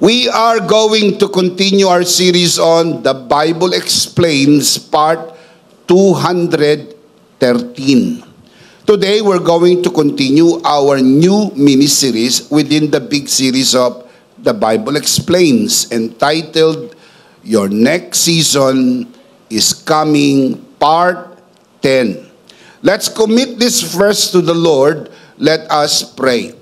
We are going to continue our series on The Bible Explains, part 213. Today, we're going to continue our new mini-series within the big series of The Bible Explains, entitled, Your Next Season is Coming, Part 10. Let's commit this verse to the Lord. Let us pray.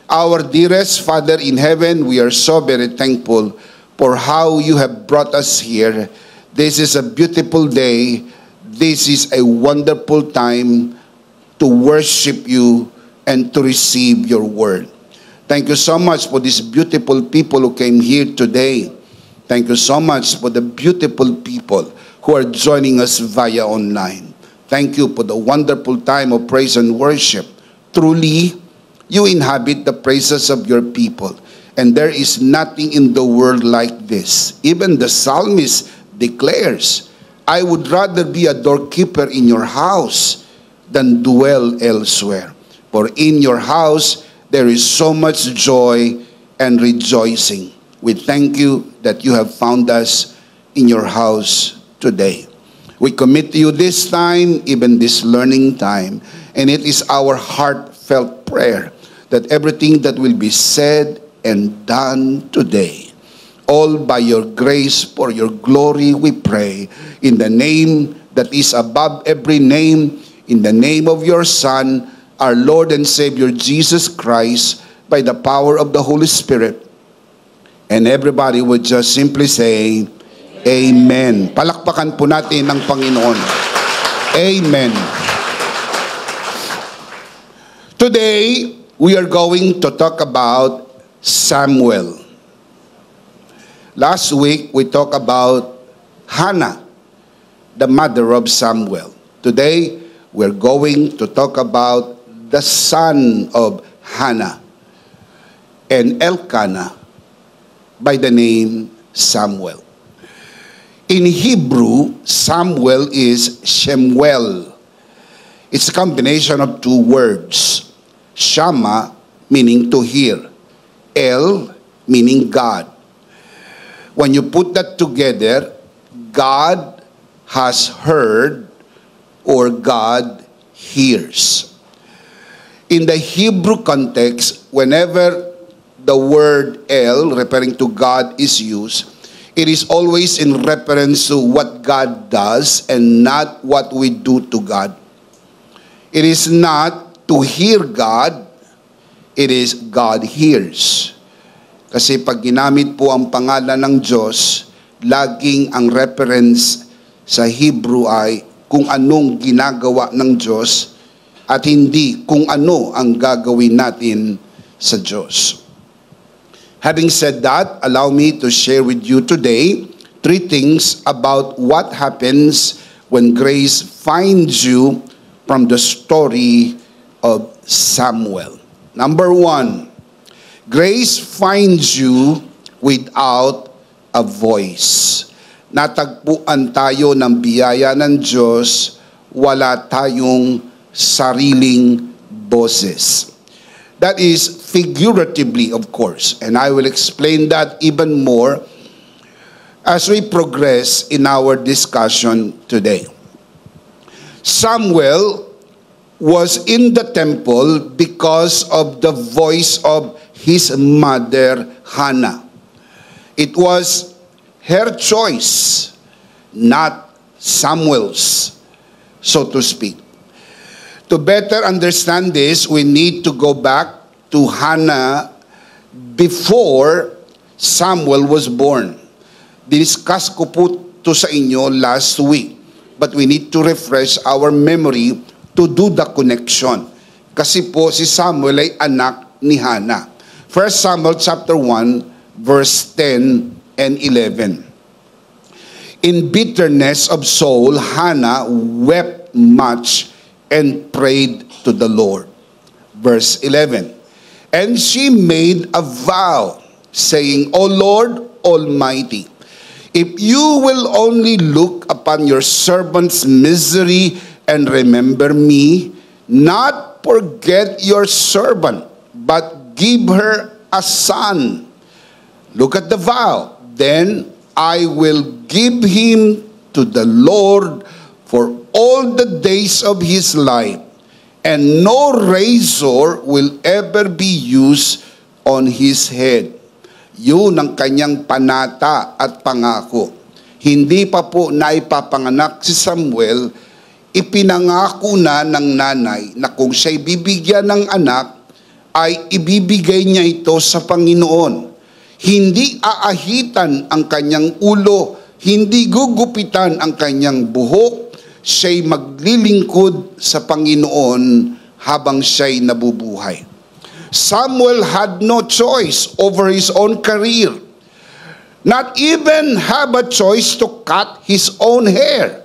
Our dearest Father in heaven, we are so very thankful for how you have brought us here. This is a beautiful day. This is a wonderful time to worship you and to receive your word. Thank you so much for these beautiful people who came here today. Thank you so much for the beautiful people who are joining us via online. Thank you for the wonderful time of praise and worship. Truly, you inhabit the praises of your people, and there is nothing in the world like this. Even the psalmist declares, I would rather be a doorkeeper in your house than dwell elsewhere. For in your house there is so much joy and rejoicing. We thank you that you have found us in your house today. We commit to you this time, even this learning time, and it is our heartfelt prayer that everything that will be said and done today, all by your grace, for your glory, we pray, in the name that is above every name, in the name of your Son, our Lord and Savior, Jesus Christ, by the power of the Holy Spirit. And everybody would just simply say, Amen. Palakpakan po natin ang Panginoon. Amen. Today, we are going to talk about Samuel. Last week, we talked about Hannah, the mother of Samuel. Today, we're going to talk about the son of Hannah and Elkanah by the name Samuel. In Hebrew, Samuel is Shemuel. It's a combination of two words. Shama, meaning to hear. El, meaning God. When you put that together, God has heard or God hears. In the Hebrew context, whenever the word El, referring to God, is used, it is always in reference to what God does and not what we do to God. It is not to hear God, it is God hears. Kasi pag ginamit po ang pangalan ng Diyos, laging ang reference sa Hebrew ay kung anong ginagawa ng Diyos at hindi kung ano ang gagawin natin sa Diyos. Having said that, allow me to share with you today 3 things about what happens when grace finds you from the story of Samuel. Number 1, grace finds you without a voice. Natagpuan tayo ng biyaya ng Diyos, wala tayong sariling boses. That is figuratively, of course, and I will explain that even more as we progress in our discussion today. Samuel was in the temple because of the voice of his mother, Hannah. It was her choice, not Samuel's, so to speak. To better understand this, we need to go back to Hannah before Samuel was born. Discuss ko po ito sa inyo last week, but we need to refresh our memory to do the connection. Kasi po si Samuel ay anak ni Hannah. 1 Samuel chapter 1, verse 10 and 11. In bitterness of soul, Hannah wept much and prayed to the Lord. Verse 11. And she made a vow, saying, O Lord Almighty, if you will only look upon your servant's misery and remember me, not forget your servant, but give her a son, Look at the vow. Then I will give him to the Lord for all the days of his life, and no razor will ever be used on his head. Yun ang kanyang panata at pangako. Hindi pa po naipapanganak si Samuel, ipinangako na ng nanay na kung siya'y bibigyan ng anak, ay ibibigay niya ito sa Panginoon. Hindi aahitan ang kanyang ulo, hindi gugupitan ang kanyang buhok, siya'y maglilingkod sa Panginoon habang siya'y nabubuhay. Samuel had no choice over his own career, not even have a choice to cut his own hair.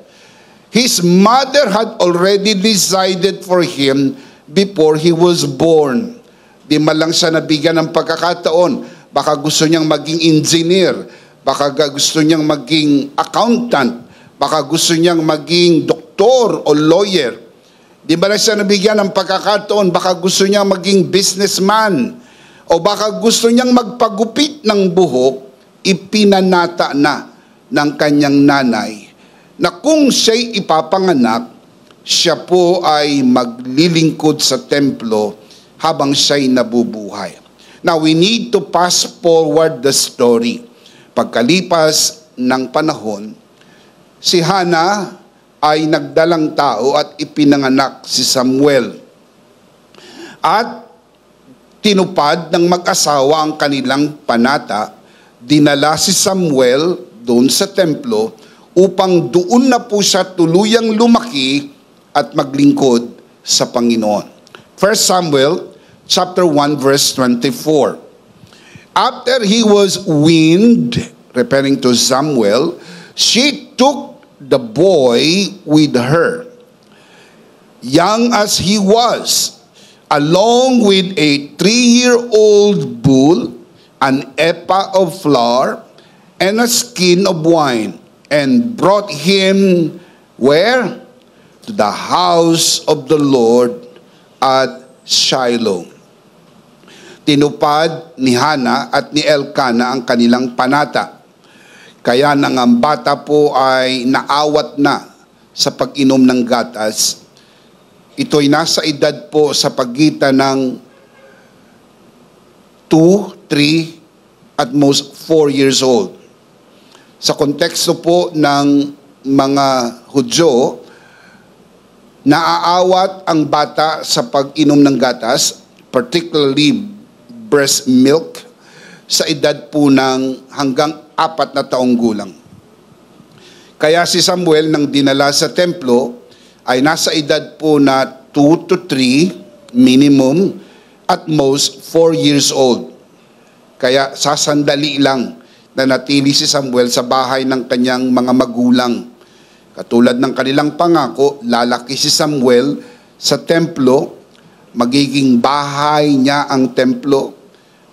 His mother had already decided for him before he was born. Di man lang siya nabigyan ng pagkakataon. Baka gusto niyang maging engineer, baka gusto niyang maging accountant, baka gusto niyang maging doktor o lawyer. Di ba na siya nabigyan ng pagkakataon, baka gusto niyang maging businessman, o baka gusto niyang magpagupit ng buhok, ipinanata na ng kanyang nanay na kung siya'y ipapanganak, siya po ay maglilingkod sa templo habang siya'y nabubuhay. Now, we need to fast forward the story. Pagkalipas ng panahon, si Hannah ay nagdalang tao at ipinanganak si Samuel. At tinupad ng mag-asawa ang kanilang panata, dinala si Samuel doon sa templo upang doon na po siya tuluyang lumaki at maglingkod sa Panginoon. 1 Samuel chapter 1 verse 24. After he was weaned, referring to Samuel, she took the boy with her, young as he was, along with a 3-year-old bull, an ephah of flour, and a skin of wine, and brought him where? To the house of the Lord at Shiloh. Tinupad ni Hannah at ni Elkanah ang kanilang panata. Kaya nang ang bata po ay naawat na sa pag-inom ng gatas, ito'y nasa edad po sa pagitan ng 2, 3, at most 4 years old. Sa konteksto po ng mga Hudyo, naaawat ang bata sa pag-inom ng gatas, particularly breast milk, sa edad po ng hanggang 4 na taong gulang. Kaya si Samuel nang dinala sa templo ay nasa edad po na 2 to 3 minimum, at most 4 years old. Kaya sasandali lang na natili si Samuel sa bahay ng kanyang mga magulang. Katulad ng kanilang pangako, lalaki si Samuel sa templo, magiging bahay niya ang templo.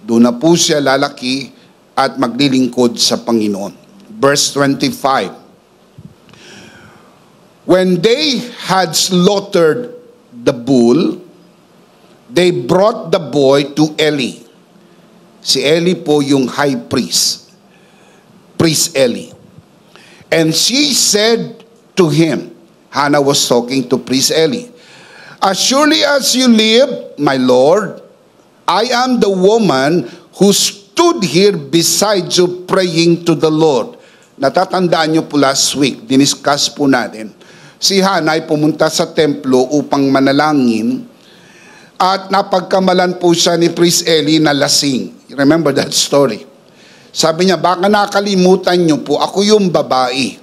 Doon na po siya lalaki at maglilingkod sa Panginoon. Verse 25. When they had slaughtered the bull, they brought the boy to Eli. Si Eli po yung high priest. Priest Eli. And she said to him, Hannah was talking to priest Eli, "As surely as you live, my Lord, I am the woman who stood here beside you praying to the Lord." Natatandaan nyo po last week, diniscuss po natin. Si Hannah ay pumunta sa templo upang manalangin at napagkamalan po siya ni priest Eli na lasing. Remember that story? Sabi niya, baka nakalimutan nyo po, ako yung babae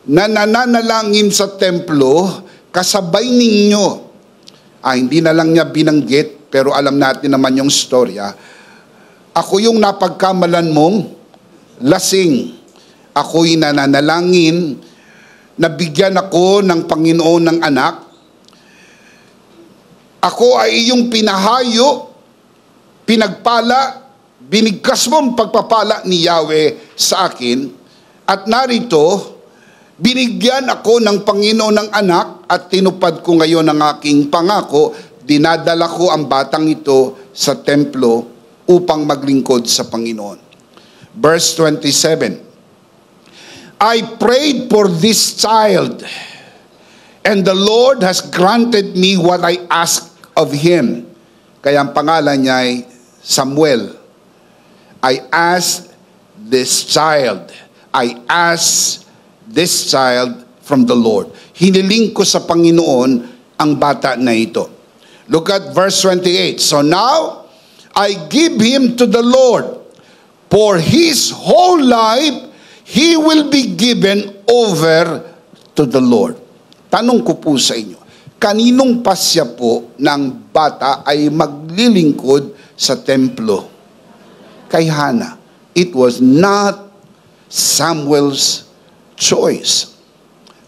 na nananalangin sa templo kasabay ninyo. Hindi na lang niya binanggit, pero alam natin naman yung storya. Ako yung napagkamalan mong lasing. Ako'y nananalangin, nabigyan ako ng Panginoon ng anak. Ako ay iyong pinahayo, pinagpala, binigkas mo ang pagpapala ni Yahweh sa akin. At narito, binigyan ako ng Panginoon ng anak at tinupad ko ngayon ang aking pangako. Dinadala ko ang batang ito sa templo upang maglingkod sa Panginoon. Verse 27. I prayed for this child, and the Lord has granted me what I asked of him. Kaya ang pangalan niya ay Samuel. I asked this child. I asked this child from the Lord. Hiniling ko sa Panginoon ang bata na ito. Look at verse 28. So now, I give him to the Lord. For his whole life, he will be given over to the Lord. Tanong ko po sa inyo, kaninong pasya po ng bata ay maglilingkod sa templo? Kay Hana. It was not Samuel's choice.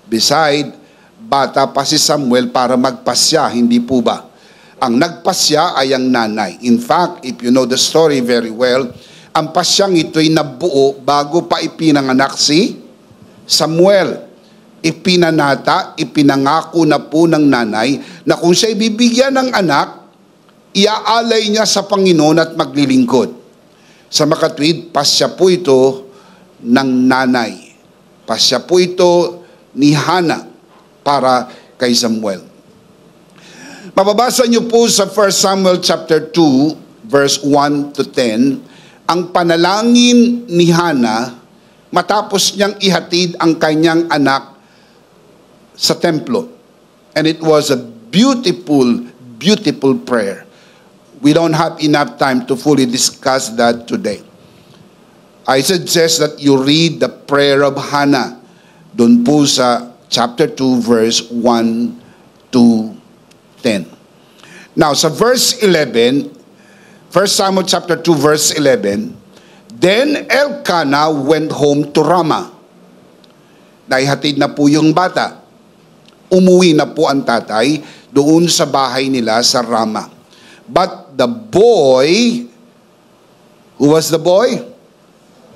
Beside, bata pa si Samuel para magpasya, hindi po ba? Ang nagpasya ay ang nanay. In fact, if you know the story very well, ang pasyang ito'y nabuo bago pa ipinanganak si Samuel. Ipinanata, ipinangako na po ng nanay na kung siya'y bibigyan ng anak, iaalay niya sa Panginoon at maglilingkod. Sa makatwid, pasya po ito ng nanay. Pasya po ito ni Hana para kay Samuel. Mababasa niyo po sa 1 Samuel chapter 2, verse 1 to 10, ang panalangin ni Hana matapos niyang ihatid ang kanyang anak sa templo. And it was a beautiful, beautiful prayer. We don't have enough time to fully discuss that today. I suggest that you read the prayer of Hannah doon po sa chapter 2, verse 1 to 10. Now, sa verse 11, 1 Samuel chapter 2, verse 11, then Elkanah went home to Ramah. Naihatid na po yung bata. Umuwi na po ang tatay doon sa bahay nila sa Ramah. But the boy, who was the boy?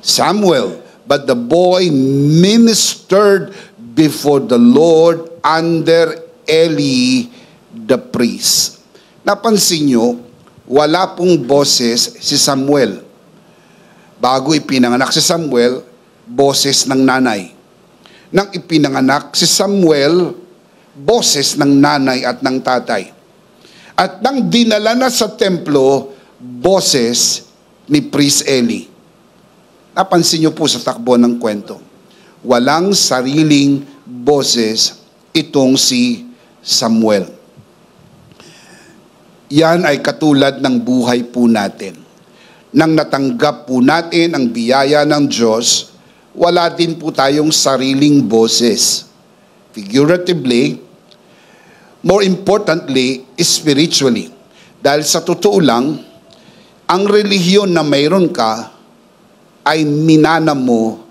Samuel. But the boy ministered before the Lord under Eli the priest. Napansin nyo, wala pong boses si Samuel. Bago ipinanganak si Samuel, boses ng nanay. Nang ipinanganak si Samuel, boses ng nanay at ng tatay. At nang dinala na sa templo, boses ni Priest Eli. Napansin niyo po sa takbo ng kwento. Walang sariling boses itong si Samuel. Yan ay katulad ng buhay po natin. Nang natanggap po natin ang biyaya ng Diyos, wala din po tayong sariling boses. Figuratively, more importantly, spiritually. Dahil sa totoo lang, ang relihiyon na mayroon ka ay minana mo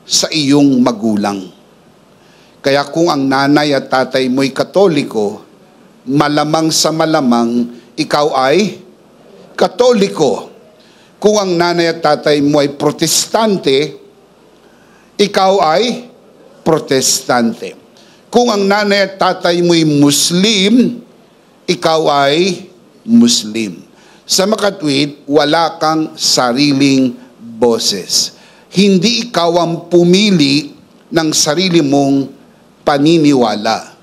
sa iyong magulang. Kaya kung ang nanay at tatay mo'y Katoliko, malamang sa malamang ikaw ay Katoliko. Kung ang nanay at tatay mo ay Protestante, ikaw ay Protestante. Kung ang nanay at tatay mo ay Muslim, ikaw ay Muslim. Sa makatwid, wala kang sariling boses. Hindi ikaw ang pumili ng sarili mong paniniwala.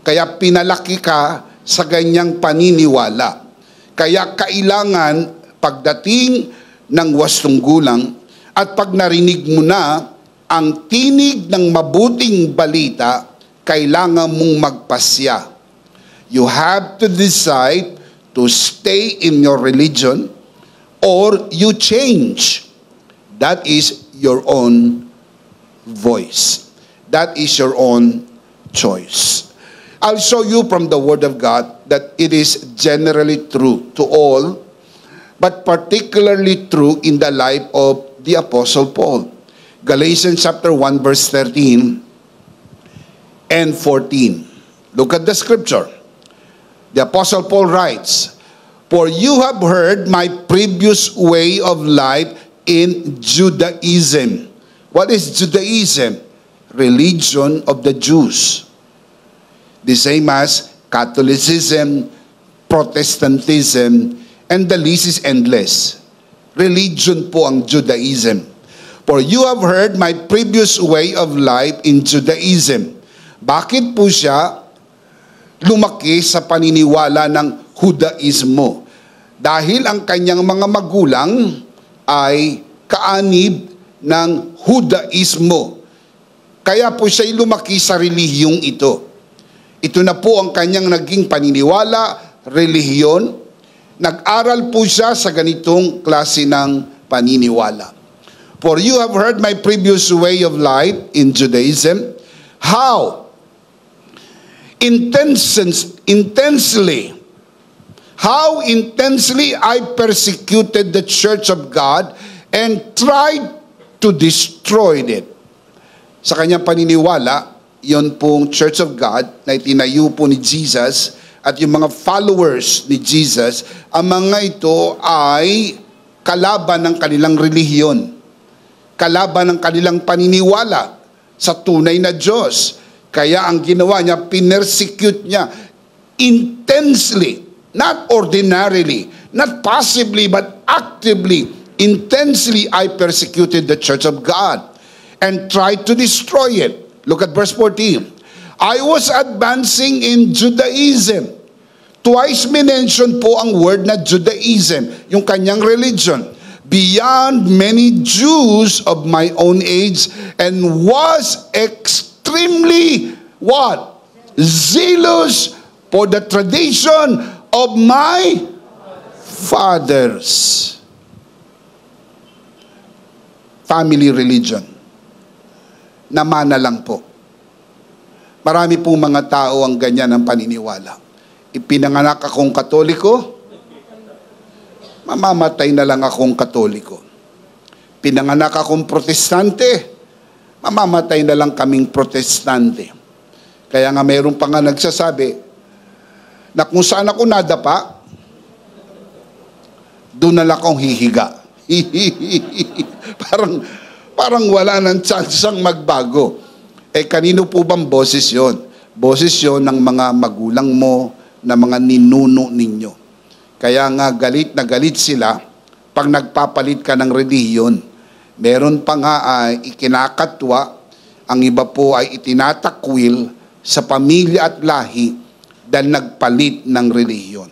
Kaya pinalaki ka sa ganyang paniniwala. Kaya kailangan pagdating ng wastong gulang at pag narinig mo na ang tinig ng mabuting balita, kailangan mong magpasya. You have to decide to stay in your religion or you change. That is your own voice. That is your own choice. I'll show you from the Word of God that it is generally true to all, but particularly true in the life of the Apostle Paul. Galatians chapter 1, verse 13 and 14. Look at the scripture. The Apostle Paul writes, "For you have heard my previous way of life in Judaism." What is Judaism? Religion of the Jews. The same as Catholicism, Protestantism, and the list is endless. Religion po ang Judaism. For you have heard my previous way of life in Judaism. Bakit po siya lumaki sa paniniwala ng Judaismo? Dahil ang kanyang mga magulang ay kaanib ng Judaismo. Kaya po siya lumaki sa relihiyong ito. Ito na po ang kanyang naging paniniwala, relihiyon. Nag-aral po siya sa ganitong klase ng paniniwala. For you have heard my previous way of life in Judaism, how intensely I persecuted the church of God and tried to destroy it. Sa kanyang paniniwala, yon pong Church of God na itinayo po ni Jesus at yung mga followers ni Jesus, ang mga ito ay kalaban ng kanilang relihiyon, kalaban ng kanilang paniniwala sa tunay na Diyos. Kaya ang ginawa niya, pinersecute niya intensely, not ordinarily, not passively, but actively, intensely I persecuted the church of God and tried to destroy it. Look at verse 14. I was advancing in Judaism. Twice minention po ang word na Judaism, yung kanyang religion. Beyond many Jews of my own age, and was extremely what? Zealous for the tradition of my fathers. Family religion. Namana lang po. Marami pong mga tao ang ganyan ang paniniwala. Ipinanganak akong Katoliko, mamamatay na lang akong Katoliko. Pinanganak akong Protestante, mamamatay na lang kaming Protestante. Kaya nga mayroon pa nga nagsasabi na kung saan ako nadapa, doon na lang akong hihiga. Parang wala nang tsansang magbago. Kanino po bang boses yon? Boses yon ng mga magulang mo, na mga ninuno ninyo. Kaya nga galit na galit sila pag nagpapalit ka ng relihiyon. Meron pa nga ay ikinakatwa, ang iba po ay itinatakwil sa pamilya at lahi dahil nagpalit ng relihiyon.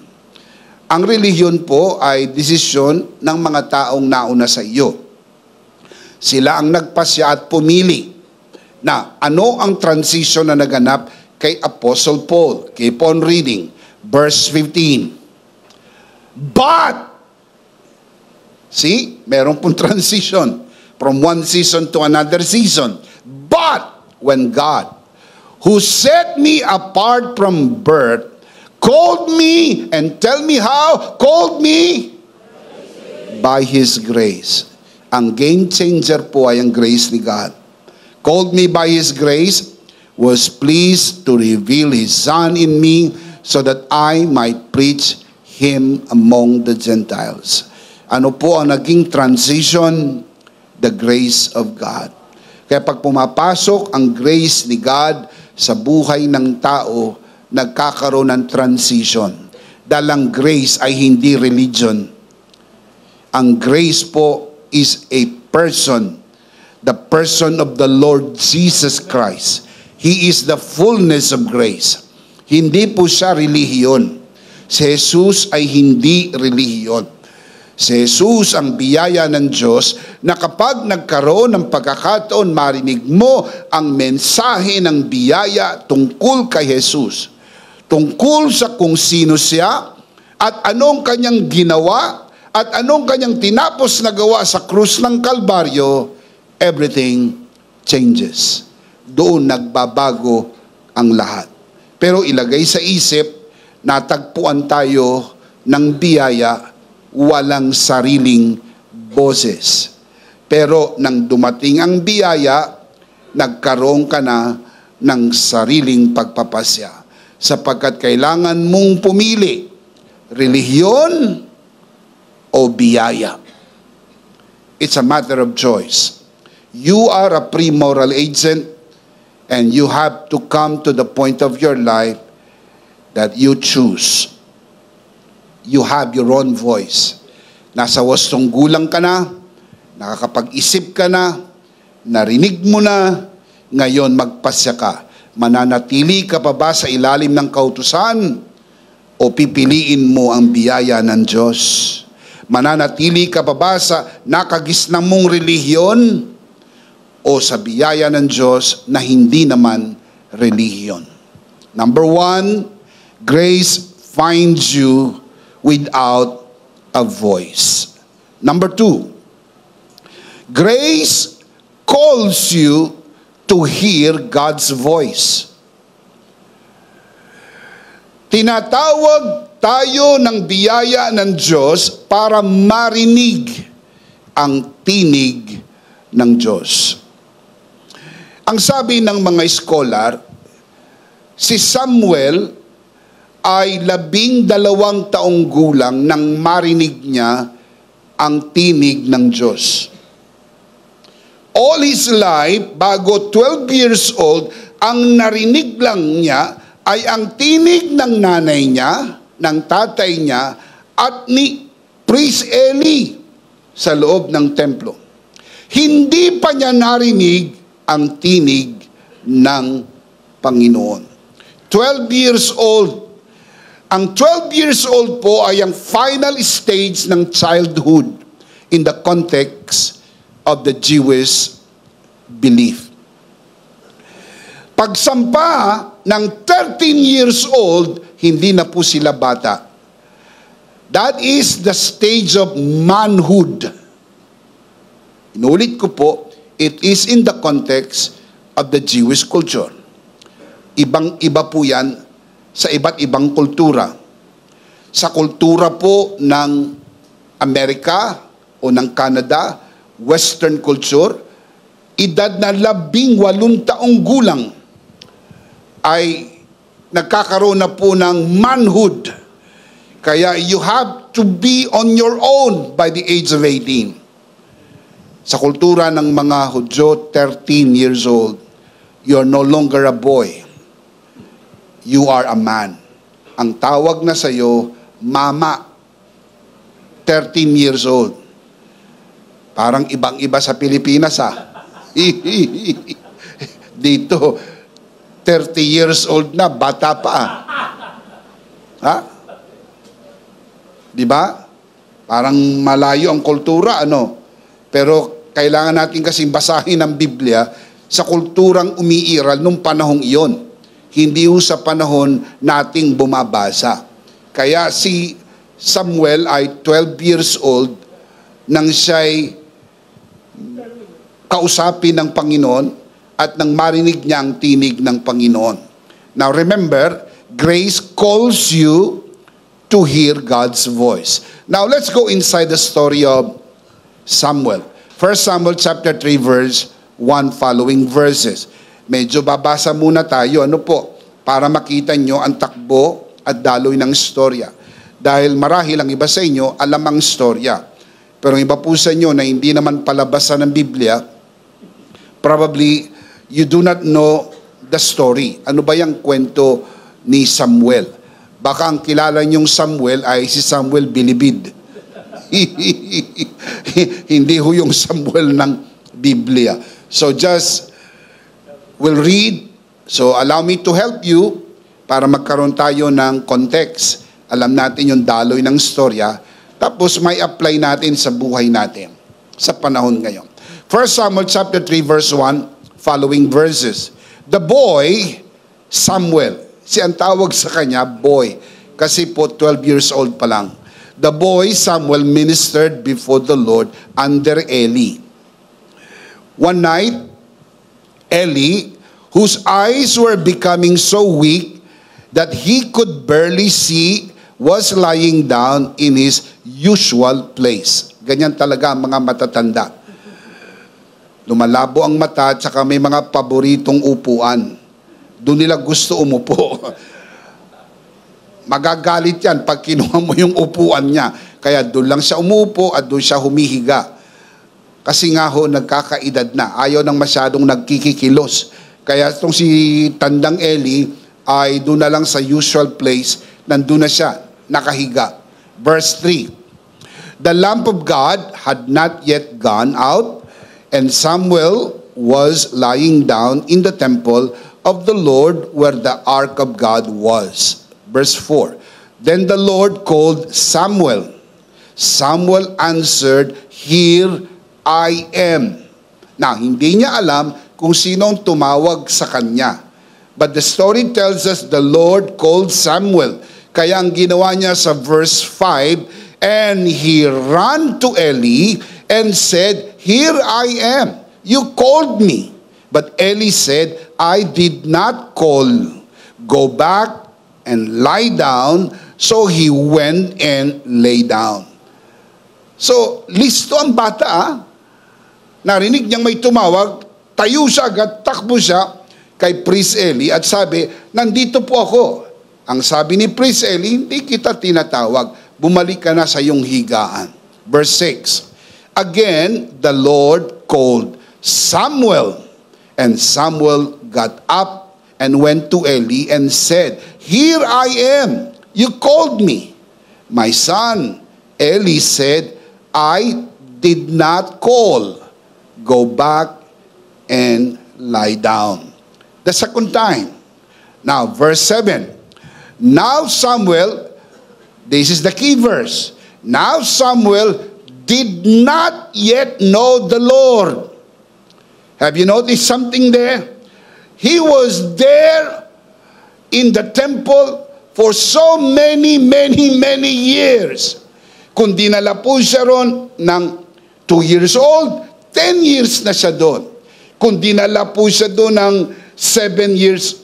Ang relihiyon po ay desisyon ng mga taong nauna sa iyo. Sila ang nagpasya at pumili na ano ang transition na naganap kay Apostle Paul. Keep on reading. Verse 15. But, see, meron pong transition from one season to another season. But, when God, who set me apart from birth, called me, and tell me how, called me by His grace. Ang game changer po ay ang grace ni God. Called me by His grace, was pleased to reveal His Son in me so that I might preach Him among the Gentiles. Ano po ang naging transition? The grace of God. Kaya pag pumapasok ang grace ni God sa buhay ng tao, nagkakaroon ng transition. Dahil ang grace ay hindi religion. Ang grace po is a person. The person of the Lord Jesus Christ. He is the fullness of grace. Hindi po siya relihiyon. Si Jesus ay hindi relihiyon. Si Jesus ang biyaya ng Diyos na kapag nagkaroon ng pagkakataon, marinig mo ang mensahe ng biyaya tungkol kay Jesus. Tungkol sa kung sino siya at anong kanyang ginawa at anong kanyang tinapos na gawa sa krus ng Kalbaryo, everything changes. Doon nagbabago ang lahat. Pero ilagay sa isip, natagpuan tayo ng biyaya, walang sariling boses. Pero nang dumating ang biyaya, nagkaroon ka na ng sariling pagpapasya. Sapagkat kailangan mong pumili, relihiyon o biyaya. It's a matter of choice. You are a pre-moral agent, and you have to come to the point of your life that you choose. You have your own voice. Nasa wastong gulang ka na, nakakapag-isip ka na, Narinig mo na, ngayon magpasya ka. Mananatili ka pa ba sa ilalim ng kautusan o pipiliin mo ang biyaya ng Diyos? Mananatili ka pa ba sa nakagisnan mong relihiyon o sa biyaya ng Diyos na hindi naman relihiyon? Number 1, grace finds you without a voice. Number 2, grace calls you to hear God's voice. Tinatawag tayo ng biyaya ng Diyos para marinig ang tinig ng Diyos. Ang sabi ng mga scholar, si Samuel ay 12 taong gulang nang marinig niya ang tinig ng Diyos. All his life, bago 12 years old, ang narinig lang niya ay ang tinig ng nanay niya, ng tatay niya, at ni Priest Eli sa loob ng templo. Hindi pa niya narinig ang tinig ng Panginoon. 12 years old. Ang 12 years old po ay ang final stage ng childhood in the context of the Jewish belief. Pagsampa ng 13 years old, hindi na po sila bata. That is the stage of manhood. Inulit ko po, it is in the context of the Jewish culture. Ibang-iba po yan sa iba't ibang kultura. Sa kultura po ng Amerika o ng Canada, Western culture, edad na 18 taong gulang ay nagkakaroon na po ng manhood. Kaya you have to be on your own by the age of 18. Sa kultura ng mga Hudyo, 13 years old, you're no longer a boy. You are a man. Ang tawag na sa'yo, mama. 13 years old. Parang ibang-iba sa Pilipinas, Dito, 30 years old na, bata pa. Ha? Di ba? Parang malayo ang kultura, Pero kailangan natin kasing basahin ang Biblia sa kulturang umiiral nung panahong iyon. Hindi sa panahon nating bumabasa. Kaya si Samuel ay 12 years old nang siya'y kausapin ng Panginoon at nang marinig niya ang tinig ng Panginoon. Now remember, grace calls you to hear God's voice. Now let's go inside the story of Samuel. 1 Samuel chapter 3 verse 1 following verses. Medyo babasa muna tayo, para makita nyo ang takbo at daloy ng istorya. Dahil marahil ang iba sa inyo, alam ang istorya. Pero ang iba po sa inyo na hindi naman palabasan ng Biblia, probably you do not know the story. Ano ba yung kwento ni Samuel? Baka ang kilala niyong Samuel ay si Samuel Bilibid. Hindi ho yung Samuel ng Biblia. So just, we'll read. So allow me to help you para magkaroon tayo ng context. Alam natin yung daloy ng storya. Tapos may apply natin sa buhay natin sa panahon ngayon. 1 Samuel chapter 3 verse 1 following verses. The boy, Samuel. Ang tawag sa kanya, boy. Kasi po 12 years old pa lang. The boy, Samuel, ministered before the Lord under Eli. One night, Eli, whose eyes were becoming so weak that he could barely see, was lying down in his usual place. Ganyan talaga ang mga matatanda. Lumalabo ang mata at saka may mga paboritong upuan. Doon nila gusto umupo. Magagalit yan pag kinuha mo yung upuan niya. Kaya doon lang siya umupo at doon siya humihiga. Kasi nga ho, nagkakaedad na. Ayaw nang masyadong nagkikikilos. Kaya itong si Tandang Eli ay doon na lang sa usual place, nandun na siya, nakahiga. Verse 3, the lamp of God had not yet gone out, and Samuel was lying down in the temple of the Lord where the ark of God was. Verse 4. Then the Lord called Samuel. Samuel answered, "Here I am." Now, hindi niya alam kung sino ang tumawag sa kanya. But the story tells us the Lord called Samuel. Kaya ang ginawa niya sa verse 5, and he ran to Eli and said, "Here I am. You called me." But Eli said, "I did not call. Go back and lie down." So he went and lay down. So, listo ang bata. Narinig niyang may tumawag, tayo siya agad, takbo siya kay Priest Eli at sabi, "Nandito po ako." Ang sabi ni Priest Eli, "Hindi kita tinatawag. Bumalik ka na sa iyong higaan." Verse 6. Again, the Lord called Samuel. And Samuel got up and went to Eli and said, "Here I am. You called me." "My son," Eli said, "I did not call. Go back and lie down." The second time. Now, verse 7. Now Samuel, this is the key verse. Now Samuel did not yet know the Lord. Have you noticed something there? He was there in the temple for so many years. Kung dinala po siya ron ng 2 years old, 10 years na siya doon. Kung dinala po siya doon ng 7 years,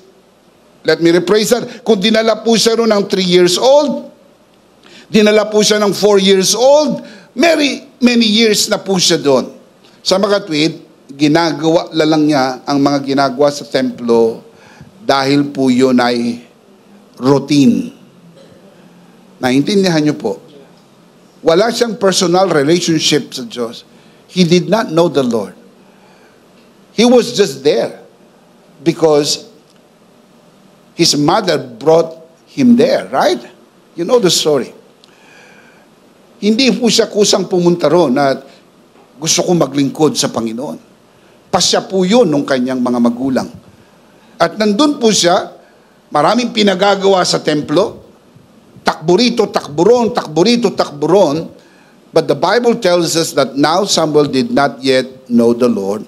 let me rephrase that, kung dinala po siya ron ng 3 years old, dinala po siya ng 4 years old, many years na po siya doon. Sa mga tweet, ginagawa lang niya ang mga ginagawa sa templo dahil po yun ay routine. Naintindihan niyo po? Wala siyang personal relationship sa Diyos. He did not know the Lord. He was just there because his mother brought him there, right? You know the story. Hindi po siya kusang pumunta roon na gusto ko maglingkod sa Panginoon. Pasya po yun ng kanyang mga magulang. At nandun po siya, maraming pinagagawa sa templo, takbo rito, takbo ron, takbo rito, takbo ron. But the Bible tells us that now Samuel did not yet know the Lord.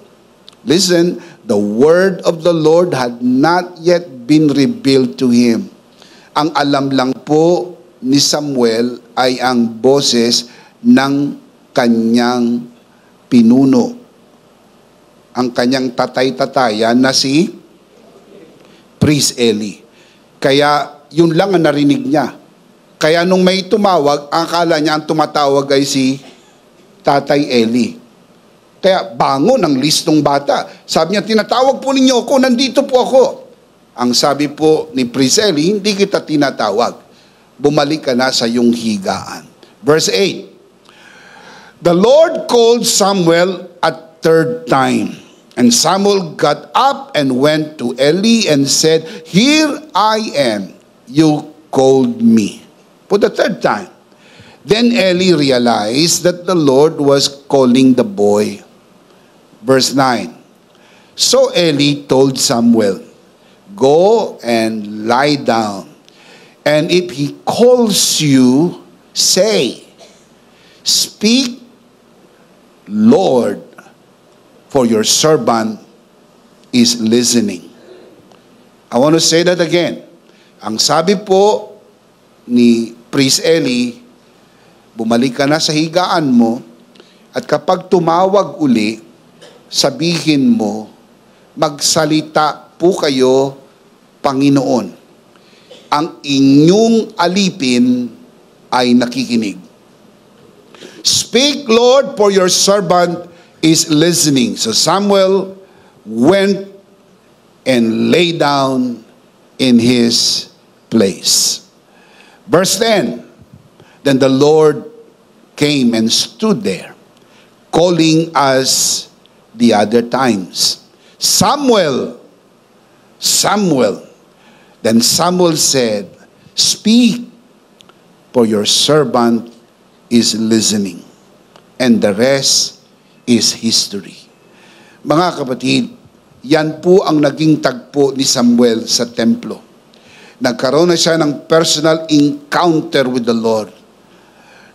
Listen, the word of the Lord had not yet been revealed to him. Ang alam lang po ni Samuel ay ang boses ng kanyang pinuno. Ang kanyang tatay-tatayan na si Priest Eli. Kaya yun lang ang narinig niya. Kaya nung may tumawag, akala niya ang tumatawag ay si Tatay Eli. Kaya bangon ang listong bata. Sabi niya, "Tinatawag po ninyo ako, nandito po ako." Ang sabi po ni Priest Eli, "Hindi kita tinatawag. Bumalik ka na sa iyong higaan." Verse 8. The Lord called Samuel a third time. And Samuel got up and went to Eli and said, "Here I am. You called me." For the third time. Then Eli realized that the Lord was calling the boy. Verse 9. So Eli told Samuel, "Go and lie down. And if he calls you, say, 'Speak, Lord, for your servant is listening.'" I want to say that again. Ang sabi po ni Priest Eli, bumalik ka na sa higaan mo, at kapag tumawag uli, sabihin mo, "Magsalita po kayo, Panginoon. Ang inyong alipin ay nakikinig. Speak, Lord, for your servant is listening." So Samuel went and lay down in his place. Verse 10. Then the Lord came and stood there, calling as the other times, "Samuel, Samuel." Then Samuel said, "Speak, for your servant is listening." And the rest is history. Mga kapatid, yan po ang naging tagpo ni Samuel sa templo. Nagkaroon na siya ng personal encounter with the Lord.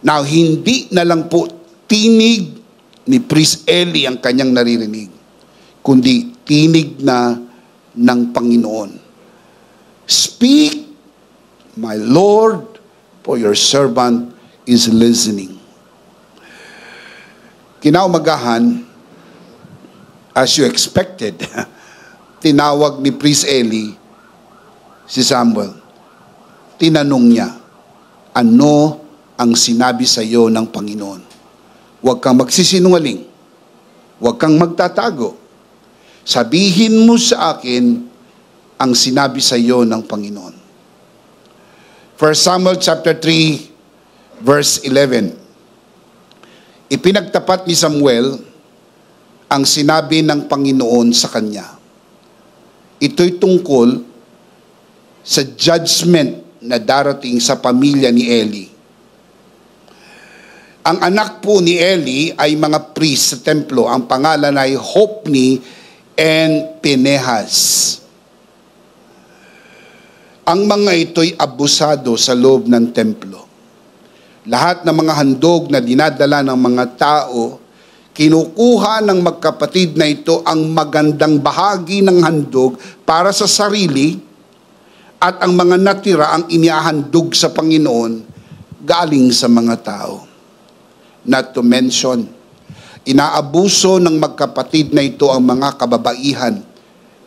Now, hindi na lang po tinig ni Priest Eli ang kanyang naririnig, kundi tinig na ng Panginoon. Speak, my Lord, for your servant is listening. Kinaumagahan, as you expected, tinawag ni Priest Eli si Samuel. Tinanong niya, ano ang sinabi sa iyo ng Panginoon? Huwag kang magsisinungaling. Huwag kang magtatago. Sabihin mo sa akin ang sinabi sa iyo ng Panginoon. 1 Samuel chapter 3, verse 11. Ipinagtapat ni Samuel ang sinabi ng Panginoon sa kanya. Ito'y tungkol sa judgment na darating sa pamilya ni Eli. Ang anak po ni Eli ay mga priest sa templo. Ang pangalan ay Hophni and Pinehas. Ang mga ito'y abusado sa loob ng templo. Lahat ng mga handog na dinadala ng mga tao, kinukuha ng magkapatid na ito ang magandang bahagi ng handog para sa sarili, at ang mga natira ang inihahandog sa Panginoon galing sa mga tao. Not to mention, inaabuso ng magkapatid na ito ang mga kababaihan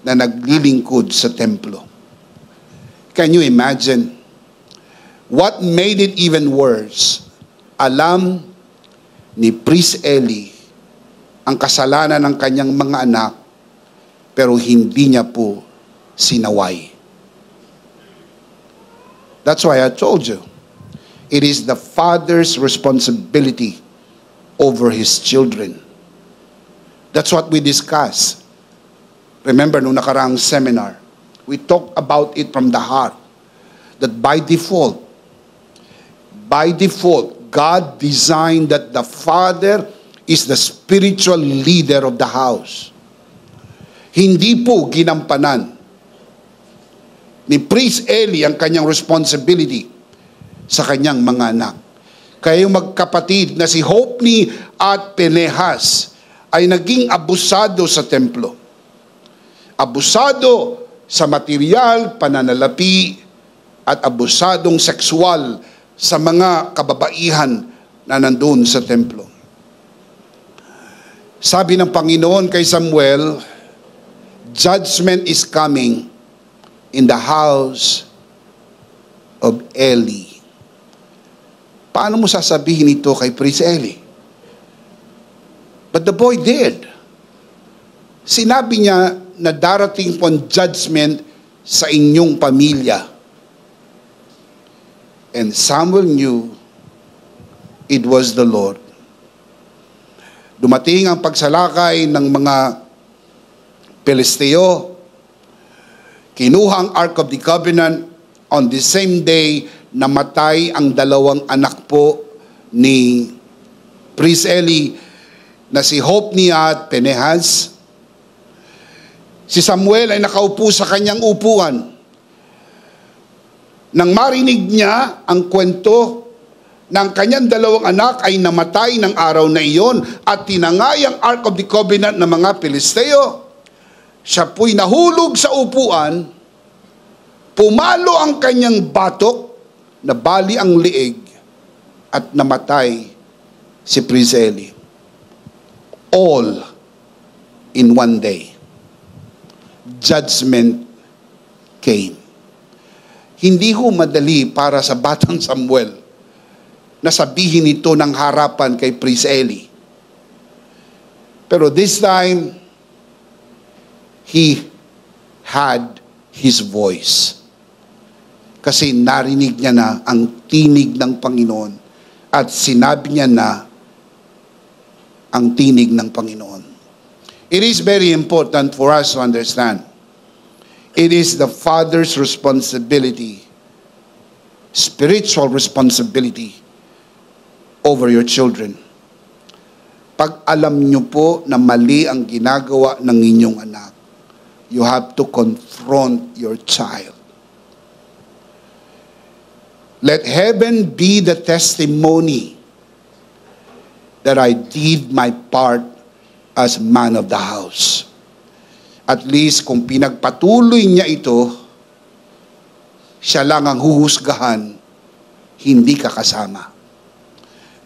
na naglilingkod sa templo. Can you imagine? What made it even worse? Alam ni Priest Eli ang kasalanan ng kanyang mga anak, pero hindi niya po sinaway. That's why I told you, it is the father's responsibility over his children. That's what we discussed. Remember, nung nakaraang seminar, we talked about it from the heart. That by default, God designed that the father is the spiritual leader of the house. Hindi po ginampanan ni Priest Eli ang kanyang responsibility sa kanyang mga anak. Kaya yung magkapatid na si Hophni at Pinehas ay naging abusado sa templo. Abusado sa material, pananalapi, at abusadong sexual sa mga kababaihan na nandun sa templo. Sabi ng Panginoon kay Samuel, judgment is coming in the house of Eli. Paano mo sasabihin ito kay Priest Eli? But the boy did. Sinabi niya na darating po ang judgment sa inyong pamilya. And Samuel knew it was the Lord. Dumating ang pagsalakay ng mga Pilisteo. Kinuha ang Ark of the Covenant. On the same day, namatay ang dalawang anak po ni Priest Eli na si Hophni at Pinehas. Si Samuel ay nakaupo sa kanyang upuan. Nang marinig niya ang kwento ng kanyang dalawang anak ay namatay ng araw na iyon at tinangay ang Ark of the Covenant ng mga Pilisteo, siya po'y nahulog sa upuan, pumalo ang kanyang batok, nabali ang liig, at namatay si Priest Eli. All in one day. Judgment came. Hindi ho madali para sa batang Samuel na sabihin ito ng harapan kay Priest Eli. Pero this time, he had his voice. Kasi narinig niya na ang tinig ng Panginoon at sinabi niya na ang tinig ng Panginoon. It is very important for us to understand. It is the father's responsibility, spiritual responsibility over your children. Pag alam nyo po na mali ang ginagawa ng inyong anak, you have to confront your child. Let heaven be the testimony that I did my part as man of the house. At least kung pinagpatuloy niya ito, siya lang ang huhusgahan, hindi ka kasama.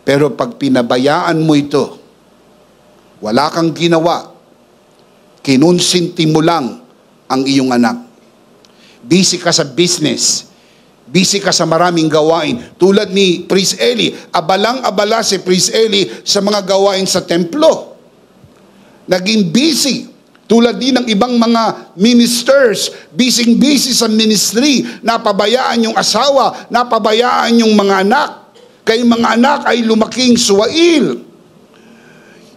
Pero pag pinabayaan mo ito, wala kang ginawa, kinonsinti mo lang ang iyong anak. Busy ka sa business, busy ka sa maraming gawain. Tulad ni Priest Eli, abalang-abala si Priest Eli sa mga gawain sa templo. Naging busy. Tulad din ng ibang mga ministers, busy sa ministry, napabayaan yung asawa, napabayaan yung mga anak. Kaya mga anak ay lumaking suwail.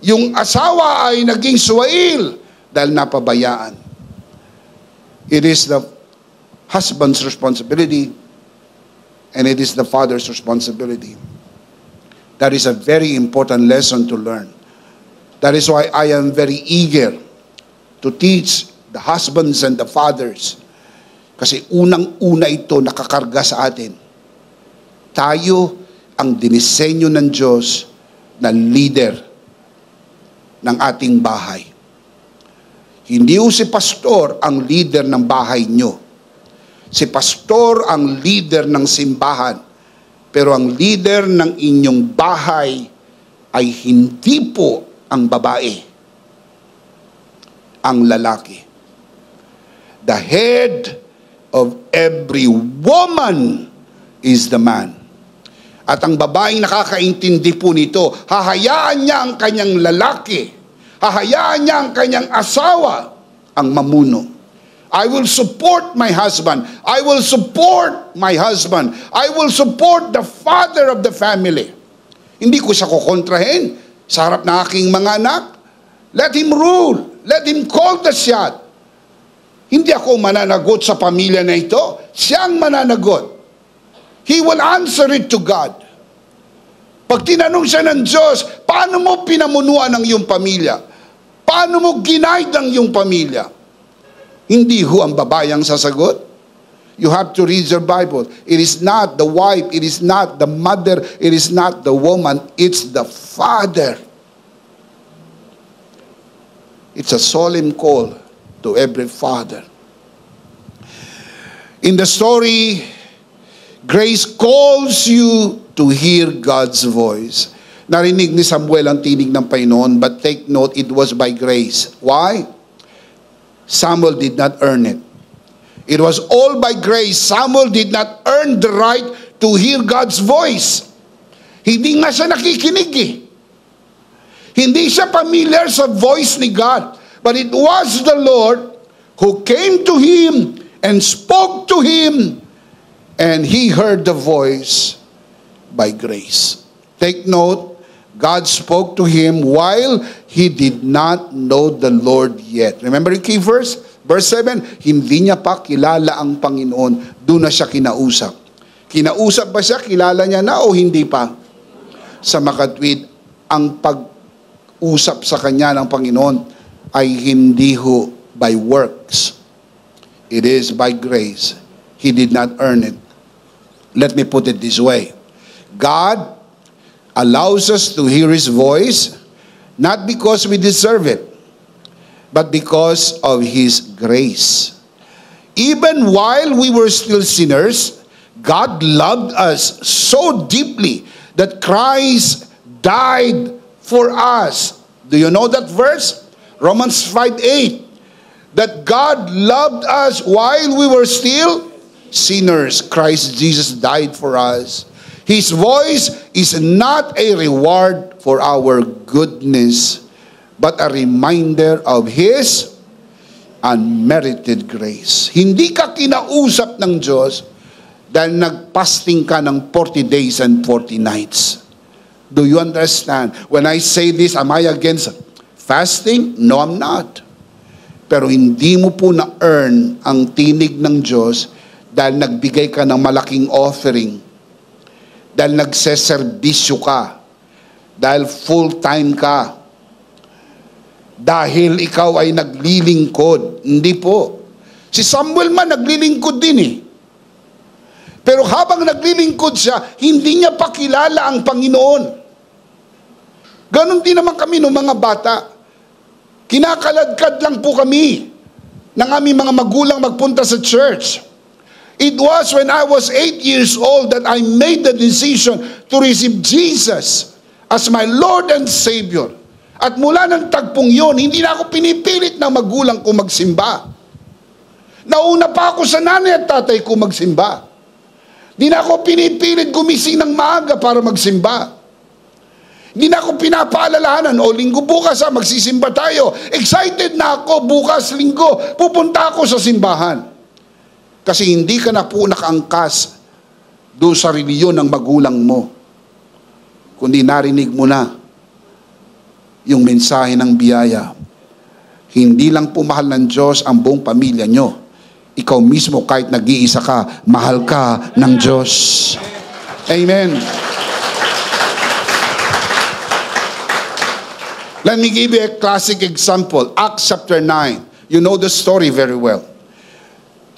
Yung asawa ay naging suwail dahil napabayaan. It is the husband's responsibility and it is the father's responsibility. That is a very important lesson to learn. That is why I am very eager to teach the husbands and the fathers. Kasi unang-una ito nakakarga sa atin. Tayo ang dinisenyo ng Diyos na leader ng ating bahay. Hindi si pastor ang leader ng bahay nyo. Si pastor ang leader ng simbahan. Pero ang leader ng inyong bahay ay hindi po ang babae, ang lalaki. The head of every woman is the man. At ang babaeng nakakaintindi po nito, hahayaan niya ang kanyang lalaki, hahayaan niya ang kanyang asawa ang mamuno. I will support my husband. I will support my husband. I will support the father of the family. Hindi ko siya kukontrahin sa harap ng aking mga anak. Let him rule. Let him call the shot. Hindi ako mananagot sa pamilya na ito. Siyang mananagot. He will answer it to God. Pag tinanong siya ng Diyos, paano mo pinamunuan ang iyong pamilya? Paano mo ginaid ang iyong pamilya? Hindi ho ang babae ang sasagot. You have to read your Bible. It is not the wife, it is not the mother, it is not the woman, it's the father. It's a solemn call to every father. In the story, grace calls you to hear God's voice. Narinig ni Samuel ang tinig ng Panginoon, but take note, it was by grace. Why? Samuel did not earn it. It was all by grace. Samuel did not earn the right to hear God's voice. Hindi nga siya nakikinig eh. Hindi siya familiar sa voice ni God. But it was the Lord who came to him and spoke to him, and he heard the voice by grace. Take note, God spoke to him while he did not know the Lord yet. Remember the key verse? Verse 7, hindi niya pa kilala ang Panginoon. Doon na siya kinausap. Kinausap ba siya? Kilala niya na o hindi pa? Sa makatwid, ang pag-usap sa kanya ng Panginoon ay hindi ho by works. It is by grace. He did not earn it. Let me put it this way. God allows us to hear His voice, not because we deserve it, but because of His grace. Even while we were still sinners, God loved us so deeply that Christ died for us. Do you know that verse? Romans 5:8. That God loved us while we were still sinners. Christ Jesus died for us. His voice is not a reward for our goodness, but a reminder of His unmerited grace. Hindi ka kinausap ng Diyos dahil nagpasting ka ng 40 days and 40 nights. Do you understand? When I say this, am I against fasting? No, I'm not. Pero hindi mo po na-earn ang tinig ng Diyos dahil nagbigay ka ng malaking offering, dahil nagseserbisyo ka, dahil full-time ka, dahil ikaw ay naglilingkod. Hindi po. Si Samuel man naglilingkod din eh. Pero habang naglilingkod siya, hindi niya pa kilala ang Panginoon. Ganon din naman kami noong mga bata. Kinakaladkad lang po kami ng aming mga magulang magpunta sa church. It was when I was 8 years old that I made the decision to receive Jesus as my Lord and Savior. At mula ng tagpong yon, hindi na ako pinipilit ng magulang ko magsimba. Nauna pa ako sa nanay at tatay ko magsimba. Hindi na ako pinipilit gumising ng maaga para magsimba. Hindi na ako pinapaalalahanan, o linggo bukas magsisimba tayo. Excited na ako, bukas linggo, pupunta ako sa simbahan. Kasi hindi ka na po nakaangkas doon sa reliyon ng magulang mo. Kundi narinig mo na yung mensahe ng biyaya. Hindi lang po mahal ng Diyos ang buong pamilya nyo. Ikaw mismo kahit nag-iisa ka, mahal ka ng Diyos. Amen. Let me give you a classic example. Acts chapter 9. You know the story very well.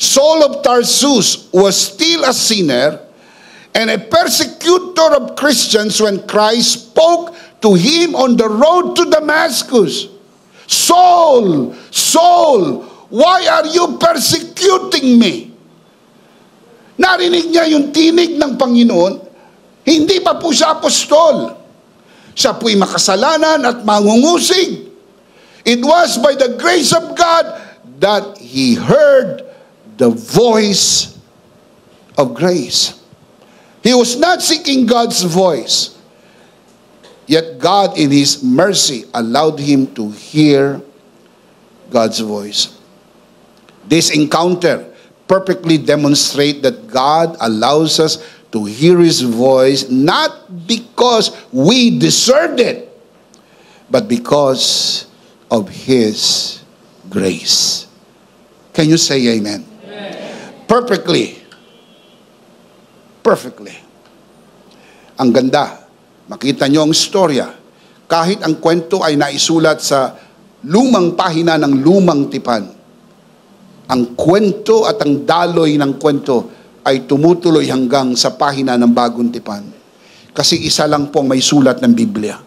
Saul of Tarsus was still a sinner and a persecutor of Christians when Christ spoke to him on the road to Damascus. Saul, Saul, why are you persecuting me? Narinig niya yung tinig ng Panginoon. Hindi pa po siya apostol. Siya po'y makasalanan at mangungusig. It was by the grace of God that he heard the voice of grace. He was not seeking God's voice. Yet God in His mercy allowed him to hear God's voice. This encounter perfectly demonstrates that God allows us to hear His voice not because we deserved it, but because of His grace. Can you say amen? Amen. Perfectly. Perfectly. Ang ganda. Makita nyo ang storya. Kahit ang kwento ay naisulat sa lumang pahina ng lumang tipan, ang kwento at ang daloy ng kwento ay tumutuloy hanggang sa pahina ng bagong tipan. Kasi isa lang pong may sulat ng Biblia.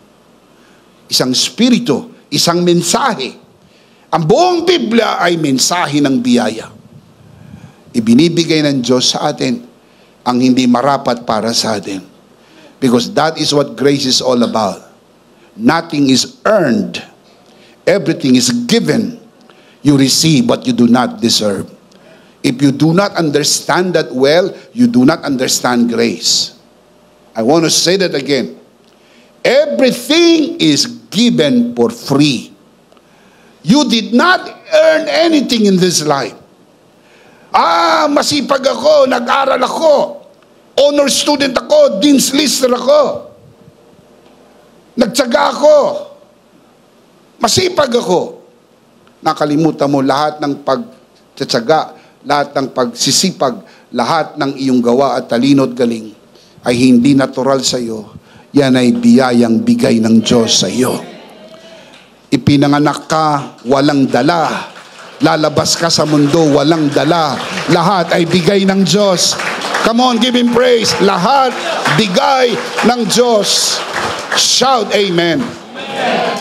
Isang spirito, isang mensahe. Ang buong Biblia ay mensahe ng biyaya. Ibinibigay ng Diyos sa atin ang hindi marapat para sa atin. Because that is what grace is all about. Nothing is earned. Everything is given. You receive what you do not deserve. If you do not understand that well, you do not understand grace. I want to say that again. Everything is given for free. You did not earn anything in this life. Masipag ako, nag-aral ako, honor student ako, dean's lister ako, nagtsaga ako, masipag ako. Nakalimutan mo lahat ng pagtsatsaga, lahat ng pagsisipag, lahat ng iyong gawa at talino at galing ay hindi natural sa iyo. Yan ay biyayang bigay ng Diyos sa iyo. Ipinanganak ka, walang dala. Lalabas ka sa mundo, walang dala. Lahat ay bigay ng Diyos. Come on, give Him praise. Lahat bigay ng Diyos. Shout amen. Amen.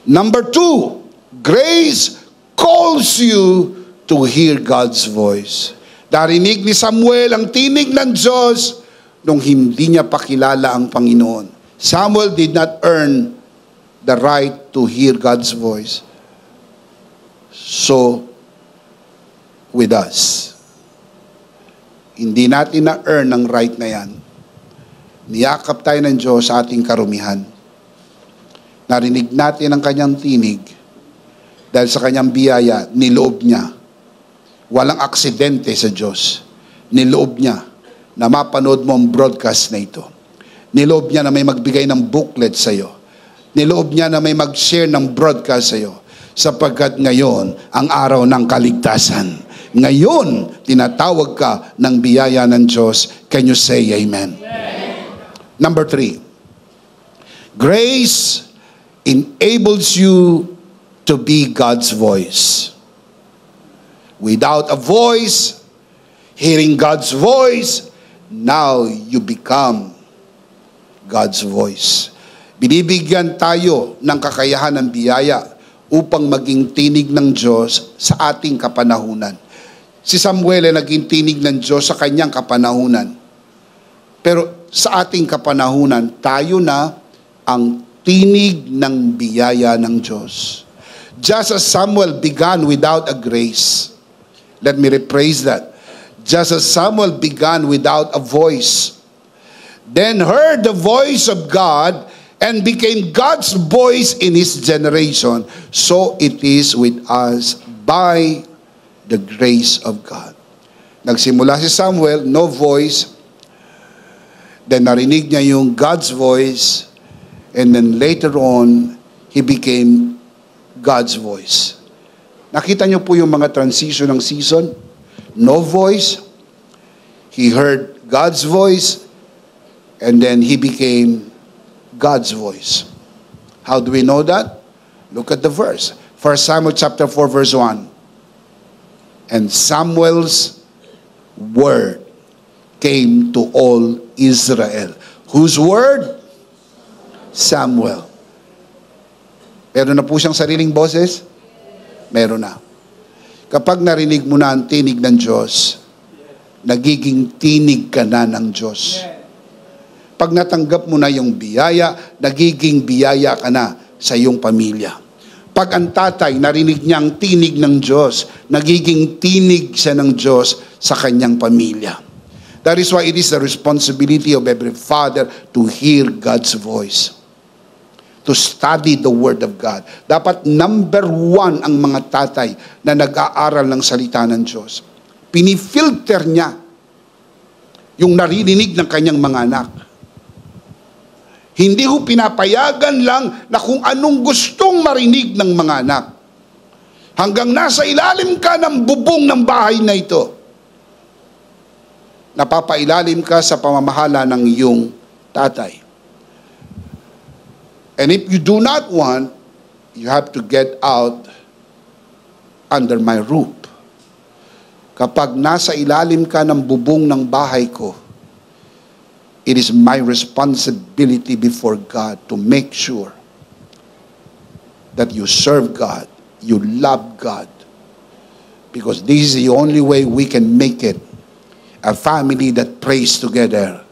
Number 2, grace calls you to hear God's voice. Narinig ni Samuel ang tinig ng Diyos nung hindi niya pakilala ang Panginoon. Samuel did not earn the right to hear God's voice. So, with us, hindi natin na-earn ang right na yan. Niyakap tayo ng Diyos sa ating karumihan. Narinig natin ang kanyang tinig dahil sa kanyang biyaya, niloob niya. Walang aksidente sa Diyos. Niloob niya na mapanood mo ang broadcast na ito. Niloob niya na may magbigay ng booklet sa iyo. Niloob niya na may mag-share ng broadcast sa iyo. Sapagkat ngayon, ang araw ng kaligtasan. Ngayon, tinatawag ka ng biyaya ng Diyos. Can you say amen? Amen. Number 3. Grace enables you to be God's voice. Without a voice, hearing God's voice, now you become God's voice. Binibigyan tayo ng kakayahan ng biyaya upang maging tinig ng Diyos sa ating kapanahunan. Si Samuel ay naging tinig ng Diyos sa kanyang kapanahunan. Pero sa ating kapanahunan, tayo na ang tinig ng biyaya ng Diyos. Just as Samuel began without a grace, let me rephrase that. Just as Samuel began without a voice, then heard the voice of God and became God's voice in his generation, so it is with us by the grace of God. Nagsimula si Samuel, no voice, then narinig niya yung God's voice, and then later on, he became God's voice. Nakita niyo po yung mga transition ng season? No voice, he heard God's voice, and then he became God's voice. How do we know that? Look at the verse. 1 Samuel chapter 4 verse 1. And Samuel's word came to all Israel. Whose word? Samuel. Meron na po siyang sariling boses? Meron na. Kapag narinig mo na ang tinig ng Diyos, nagiging tinig ka na ng Diyos. Pag natanggap mo na yung biyaya, nagiging biyaya ka na sa iyong pamilya. Pag ang tatay, narinig niya ang tinig ng Diyos, nagiging tinig siya ng Diyos sa kanyang pamilya. That is why it is the responsibility of every father to hear God's voice, to study the Word of God. Dapat number one ang mga tatay na nag-aaral ng salita ng Diyos. Pinifilter niya yung naririnig ng kanyang mga anak. Hindi ho pinapayagan lang na kung anong gustong marinig ng mga anak. Hanggang nasa ilalim ka ng bubong ng bahay na ito, napapailalim ka sa pamamahala ng iyong tatay. And if you do not want, you have to get out under my roof. Kapag nasa ilalim ka ng bubong ng bahay ko, it is my responsibility before God to make sure that you serve God, you love God. Because this is the only way we can make it a family that prays together,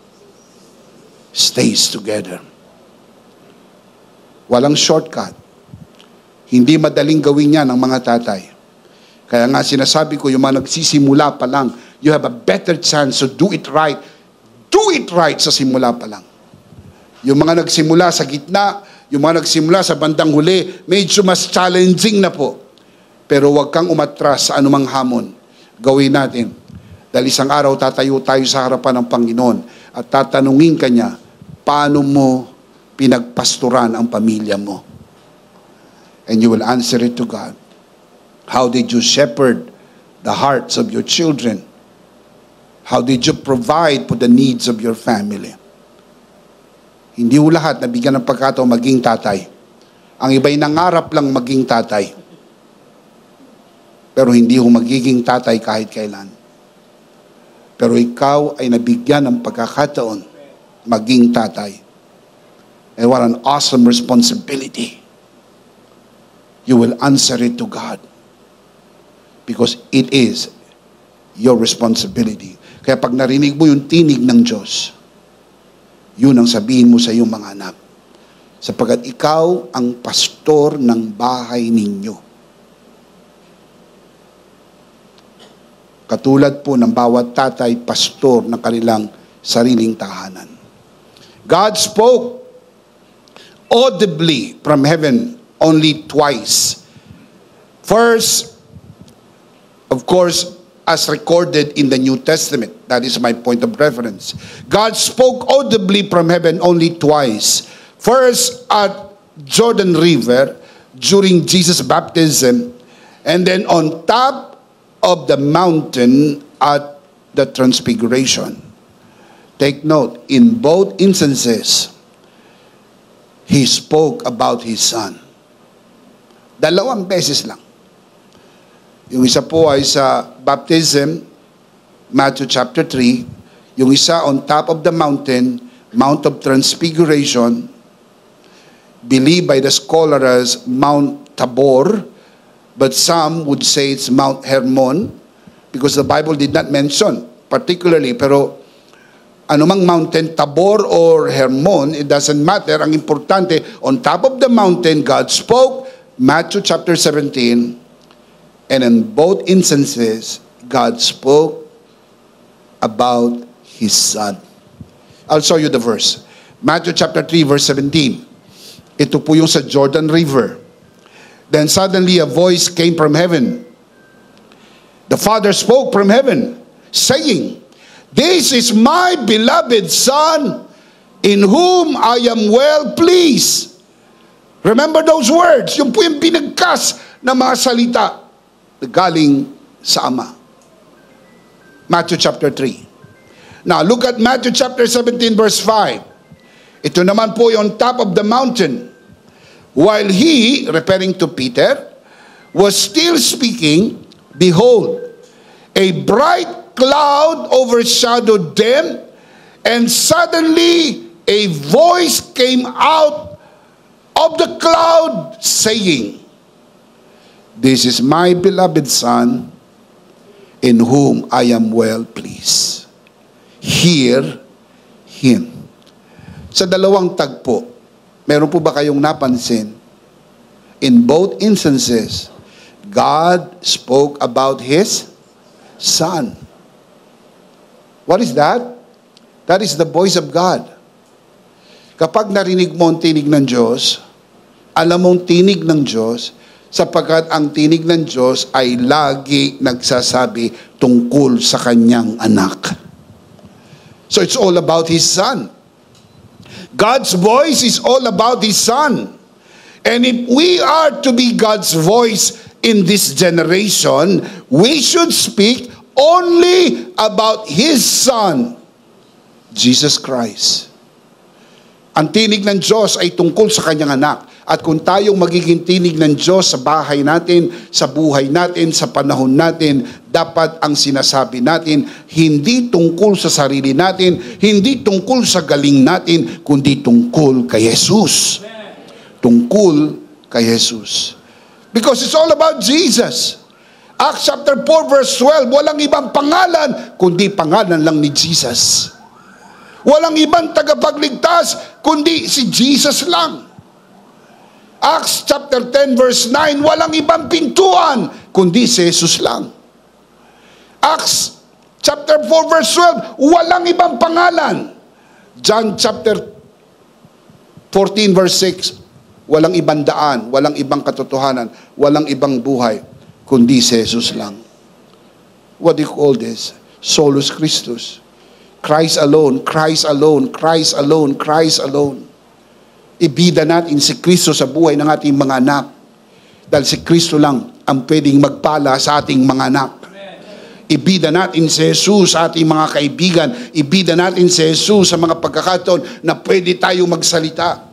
stays together. Walang shortcut. Hindi madaling gawin yan ng mga tatay. Kaya nga sinasabi ko, yung mga nagsisimula pa lang, you have a better chance to do it right. Do it right sa simula pa lang. Yung mga nagsimula sa gitna, yung mga nagsimula sa bandang huli, medyo mas challenging na po. Pero huwag kang umatras sa anumang hamon. Gawin natin. Dahil isang araw tatayo tayo sa harapan ng Panginoon at tatanungin ka niya, paano mo pinagpasturan ang pamilya mo? And you will answer it to God. How did you shepherd the hearts of your children? How did you provide for the needs of your family? Hindi ho lahat nabigyan ng pagkataon maging tatay. Ang iba'y nangarap lang maging tatay. Pero hindi ho magiging tatay kahit kailan. Pero ikaw ay nabigyan ng pagkakataon maging tatay. And what an awesome responsibility. You will answer it to God. Because it is your responsibility. Kaya pag narinig mo yung tinig ng Diyos, yun ang sabihin mo sa iyong mga anak. Sapagkat ikaw ang pastor ng bahay ninyo. Katulad po ng bawat tatay, pastor ng kanilang sariling tahanan. God spoke audibly from heaven only twice. First, of course, as recorded in the New Testament. That is my point of reference. God spoke audibly from heaven only twice. First at Jordan River during Jesus' baptism, and then on top of the mountain at the Transfiguration. Take note, in both instances, He spoke about His Son. 2 beses lang. Yung isa po ay sa baptism, Matthew chapter 3. Yung isa on top of the mountain, Mount of Transfiguration, believed by the scholar as Mount Tabor, but some would say it's Mount Hermon, because the Bible did not mention particularly, pero anumang mountain, Tabor or Hermon, it doesn't matter. Ang importante, on top of the mountain, God spoke, Matthew chapter 17, and in both instances, God spoke about His Son. I'll show you the verse. Matthew chapter 3, verse 17. Ito po yung sa Jordan River. Then suddenly a voice came from heaven. The Father spoke from heaven, saying, "This is my beloved Son, in whom I am well pleased." Remember those words. Yung po yung pinagkas na mga salita na galing sa Ama. Matthew chapter 3. Now look at Matthew chapter 17 verse 5. Ito naman po yung top of the mountain. While he, referring to Peter, was still speaking, behold, a bright cloud overshadowed them, and suddenly a voice came out of the cloud saying, "This is my beloved Son, in whom I am well pleased. Hear Him." Sa dalawang tagpo, meron po ba kayong napansin? In both instances, God spoke about His Son. What is that? That is the voice of God. Kapag narinig mo ang tinig ng Diyos, alam mong tinig ng Diyos, sapagkat ang tinig ng Diyos ay lagi nagsasabi tungkol sa Kanyang anak. So it's all about His Son. God's voice is all about His Son. And if we are to be God's voice in this generation, we should speak only about His Son, Jesus Christ. Ang tinig ng Diyos ay tungkol sa Kanyang anak. At kung tayong magiging tinig ng Diyos sa bahay natin, sa buhay natin, sa panahon natin, dapat ang sinasabi natin, hindi tungkol sa sarili natin, hindi tungkol sa galing natin, kundi tungkol kay Jesus. Tungkol kay Jesus. Because it's all about Jesus. Acts chapter 4 verse 12, walang ibang pangalan, kundi pangalan lang ni Jesus. Walang ibang tagapagligtas, kundi si Jesus lang. Acts chapter 10 verse 9, walang ibang pintuan, kundi si Jesus lang. Acts chapter 4 verse 12, walang ibang pangalan. John chapter 14 verse 6, walang ibang daan, walang ibang katotohanan, walang ibang buhay, kundi si Jesus lang. What do you call this? Solus Christus. Christ alone, Christ alone, Christ alone, Christ alone. Ibida natin si Kristo sa buhay ng ating mga anak. Dahil si Kristo lang ang pwedeng magpala sa ating mga anak. Ibida natin si Jesus sa ating mga kaibigan. Ibida natin si Jesus sa mga pagkakataon na pwede tayo magsalita.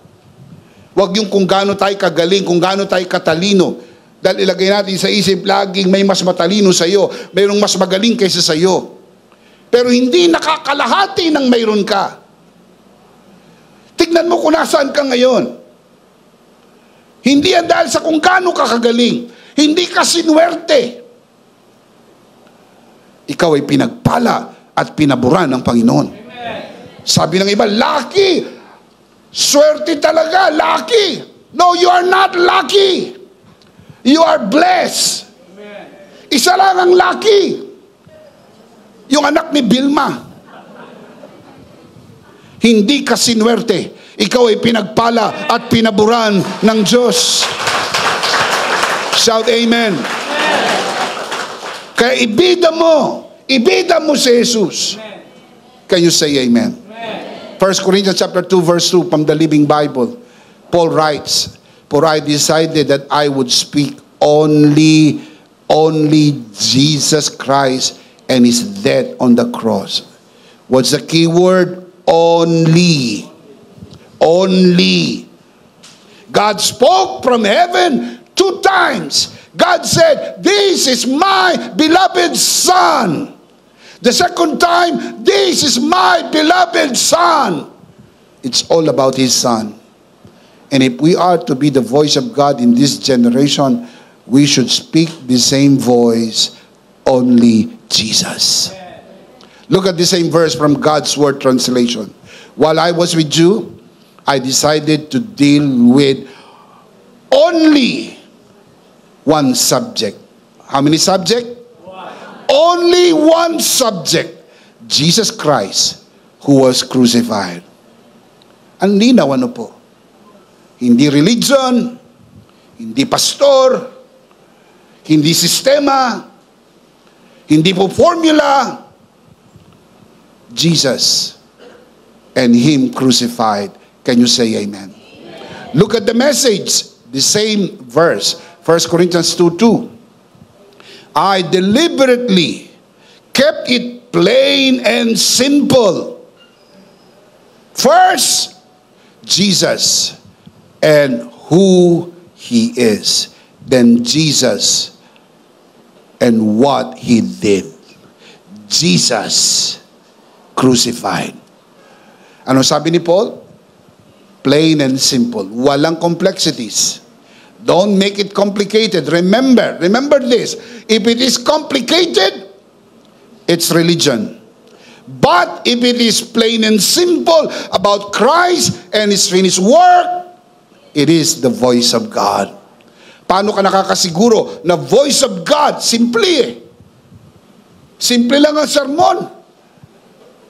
Huwag yung kung gaano tayo kagaling, kung gaano tayo katalino. Dahil ilagay natin sa isip, laging may mas matalino sa iyo, mayroong mas magaling kaysa sa iyo. Pero hindi nakakalahati ng mayroon ka. Tignan mo kung nasaan ka ngayon. Hindi yan dahil sa kung gaano ka kagaling. Hindi ka sinuwerte. Ikaw ay pinagpala at pinaburan ng Panginoon. Amen. Sabi ng iba, lucky. Swerte talaga, lucky. No, you are not lucky. You are blessed. Amen. Isa lang ang lucky. Yung anak ni Vilma. Hindi ka sinuwerte. Ikaw ay pinagpala at pinaburan ng Diyos. Shout amen. Kaya ibida mo si Jesus. Can you say amen? 1 Corinthians chapter 2 verse 2 from the Living Bible. Paul writes, "For I decided that I would speak only Jesus Christ and His death on the cross." What's the key word? Only. Only. God spoke from heaven 2 times, God said, "This is my beloved Son." The second time, "This is my beloved Son." It's all about His Son. And if we are to be the voice of God in this generation, we should speak the same voice, only Jesus. Look at the same verse from God's Word translation. "While I was with you, I decided to deal with only one subject." How many subject? Only one subject. Jesus Christ, who was crucified. Ang linaw, ano po? Hindi religion, hindi pastor, hindi sistema, hindi po formula. Jesus and Him crucified. Can you say amen? Amen. Look at the message. The same verse. 1 Corinthians 2:2. "I deliberately kept it plain and simple. First, Jesus and who He is. Then Jesus and what He did." Jesus crucified. Ano sabi ni Paul? Plain and simple. Walang complexities. Don't make it complicated. Remember this. If it is complicated, it's religion. But if it is plain and simple about Christ and His finished work, it is the voice of God. Paano ka nakakasiguro na voice of God? Simple eh. Simple lang ang sermon.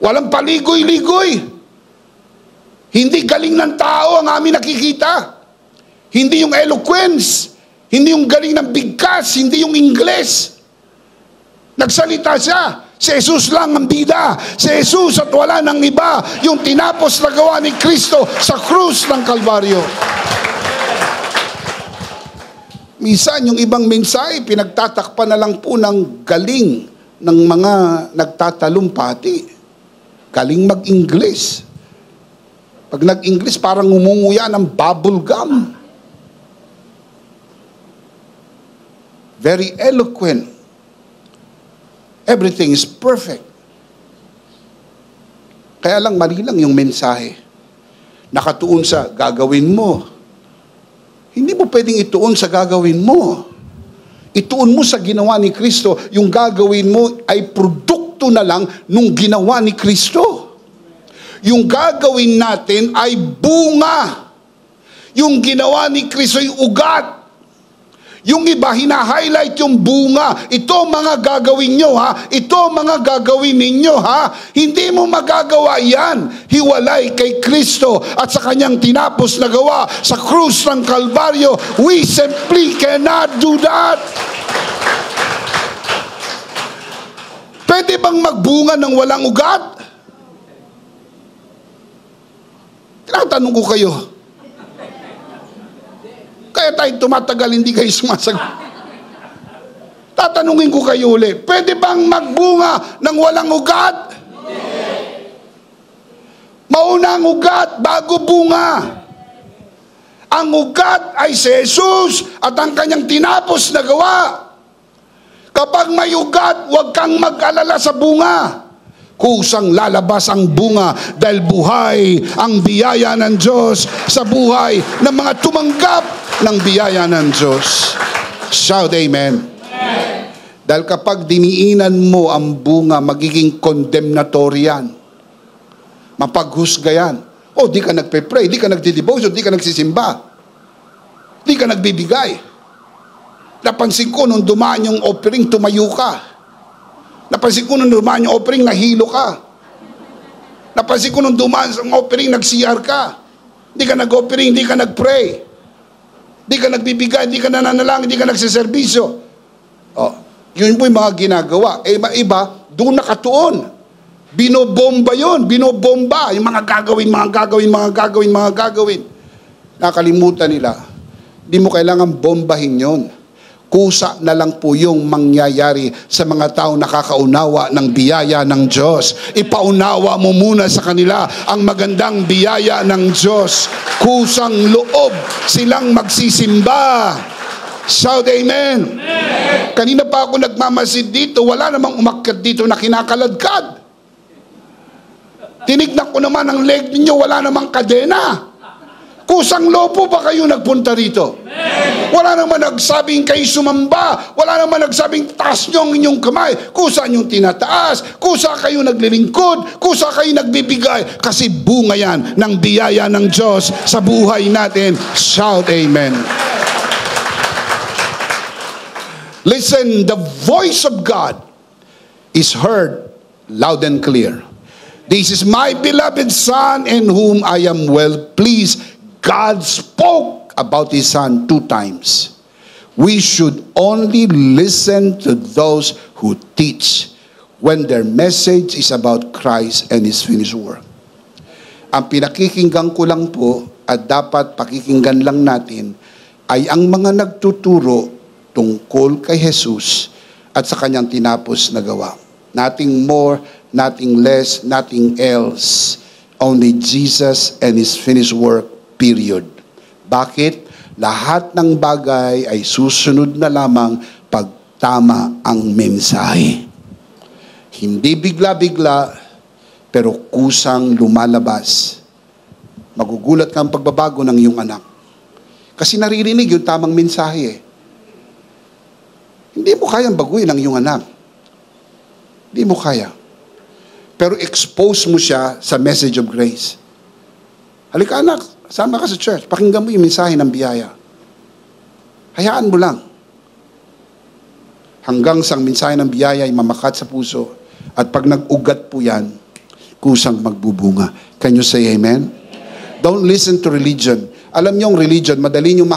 Walang paligoy-ligoy. Hindi galing ng tao ang aming nakikita. Hindi yung eloquence. Hindi yung galing ng bigkas. Hindi yung Ingles. Nagsalita siya. Si Jesus lang ang bida. Si Jesus at wala nang iba. Yung tinapos na gawa ni Kristo sa krus ng Kalbaryo. Minsan, yung ibang mensahe, pinagtatakpan na lang po ng galing ng mga nagtatalumpati. Galing mag-Ingles. Pag nag-Ingles, parang ngumunguya ng bubble gum. Very eloquent. Everything is perfect. Kaya lang, mali lang yung mensahe. Nakatuon sa gagawin mo. Hindi mo pwedeng ituon sa gagawin mo. Ituon mo sa ginawa ni Kristo. Yung gagawin mo ay produkto na lang nung ginawa ni Kristo. Yung gagawin natin ay bunga. Yung ginawa ni Kristo ay ugat. Yung iba, hina-highlight yung bunga. Ito mga gagawin nyo, ha? Ito mga gagawin ninyo, ha? Hindi mo magagawa yan. Hiwalay kay Kristo at sa kanyang tinapos na gawa sa krus ng Kalbaryo. We simply cannot do that. Pwede bang magbunga ng walang ugat? Tinatanong ko kayo. Kaya tayo tumatagal, hindi kayo sumasagot. Tatanungin ko kayo ulit, pwede bang magbunga ng walang ugat? Mauna ang ugat bago bunga. Ang ugat ay si Jesus at ang kanyang tinapos na gawa. Kapag may ugat, huwag kang mag-alala sa bunga. Kusang lalabas ang bunga dahil buhay ang biyaya ng Diyos sa buhay ng mga tumanggap ng biyaya ng Diyos. Shout amen. Amen. Dahil kapag diniinan mo ang bunga, magiging condemnatory yan. Mapaghusga yan. O, di ka nagpe-pray, di ka nagdi-devotion, di ka nagsisimba, di ka nagbibigay. Napansin ko nung dumaan yung offering, tumayo ka. Napansin ko nung dumaan yung offering, nahilo ka. Napansin ko nung dumaan yung offering, nag-CR ka. Hindi ka nag-offering, hindi ka nag-pray. Hindi ka nagbibigay, hindi ka nananalangin, hindi ka nagsiservisyo. Oh, yun po yung mga ginagawa. Iba, doon nakatuon. Binobomba yun, binobomba. Yung mga gagawin. Nakalimutan nila. Hindi mo kailangan bombahin yun. Kusa na lang po yung mangyayari sa mga tao nakakaunawa ng biyaya ng Diyos. Ipaunawa mo muna sa kanila ang magandang biyaya ng Diyos. Kusang loob silang magsisimba. Shout amen. Amen. Kanina pa ako nagmamasid dito, wala namang umakyat dito na kinakaladkad. Tinignan ko naman ang leg ninyo, wala namang kadena. Kusang lopo ba kayo nagpunta rito? Amen. Wala naman nagsabing kayo sumamba. Wala naman nagsabing taas nyo ang inyong kamay. Kusa nyong tinataas. Kusa kayo naglilingkod. Kusa kayo nagbibigay. Kasi bunga yan ng biyaya ng Diyos sa buhay natin. Shout amen. Listen, the voice of God is heard loud and clear. This is my beloved Son in whom I am well pleased. God spoke about His Son 2 times. We should only listen to those who teach when their message is about Christ and His finished work. Ang pinakikinggan ko lang po at dapat pakikinggan lang natin ay ang mga nagtuturo tungkol kay Jesus at sa kanyang tinapos na gawa. Nothing more, nothing less, nothing else. Only Jesus and His finished work, period. Bakit? Lahat ng bagay ay susunod na lamang pag tama ang mensahe. Hindi bigla-bigla, pero kusang lumalabas. Magugulat kang pagbabago ng iyong anak. Kasi naririnig yung tamang mensahe. Hindi mo kayang baguhin ang iyong anak. Hindi mo kaya. Pero expose mo siya sa message of grace. Halika anak, sama ka sa church. Pakinggan mo yung mensahe ng biyaya. Hayaan mo lang. Hanggang sa mensahe ng biyaya ay mamakat sa puso. At pag nag-ugat po yan, kusang magbubunga. Can you say amen? Don't listen to religion. Alam niyo ang religion, madali niyong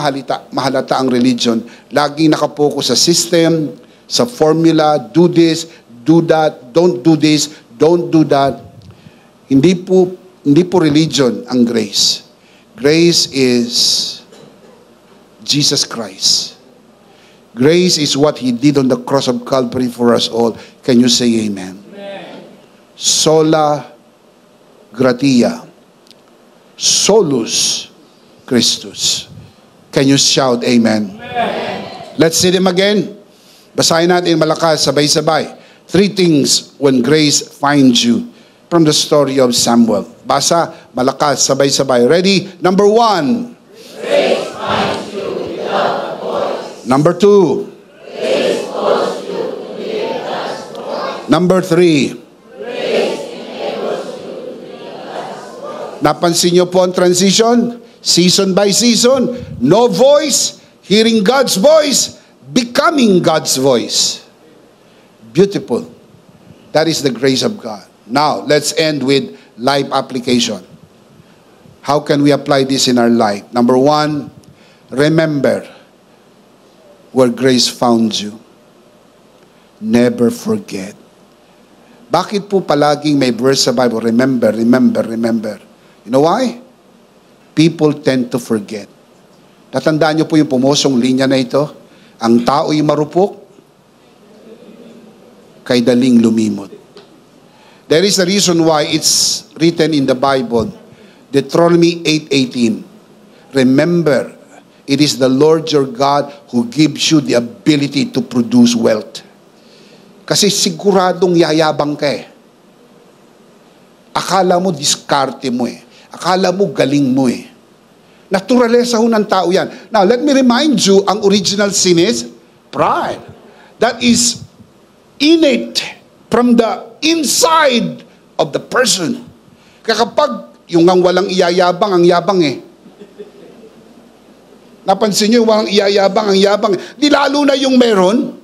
mahalata ang religion. Laging nakapokus sa system, sa formula, do this, do that, don't do this, don't do that. Hindi po religion ang grace. Grace is Jesus Christ. Grace is what He did on the cross of Calvary for us all. Can you say amen? Amen. Sola gratia. Solus Christus. Can you shout amen? Amen. Let's see them again. Basahin natin malakas, sabay-sabay. 3 things when grace finds you from the story of Samuel. Basa, malakas, sabay-sabay. Ready? Number 1. Grace finds you without a voice. Number 2. Grace calls you to hear God's voice. Number 3. Grace enables you to hear God's voice. Napansin niyo po ang transition? Season by season. No voice, hearing God's voice, becoming God's voice. Beautiful. That is the grace of God. Now, let's end with life application. How can we apply this in our life? Number 1, remember where grace found you. Never forget. Bakit po palaging may verse sa Bible? Remember, remember, remember. You know why? People tend to forget. Tatandaan niyo po yung pumosong linya na ito. Ang tao'y marupok, kay daling lumimot. There is a reason why it's written in the Bible. Deuteronomy 8:18. Remember, it is the Lord your God who gives you the ability to produce wealth. Kasi siguradong yayabang ka eh. Akala mo diskarte mo eh. Akala mo galing mo eh. Naturalesa ho ng tao yan. Now, let me remind you, ang original sin is pride. That is innate from the inside of the person. Kaya kapag yung ang walang iyayabang, ang yabang eh. Napansin nyo, walang iyayabang, ang yabang. Di lalo na yung meron.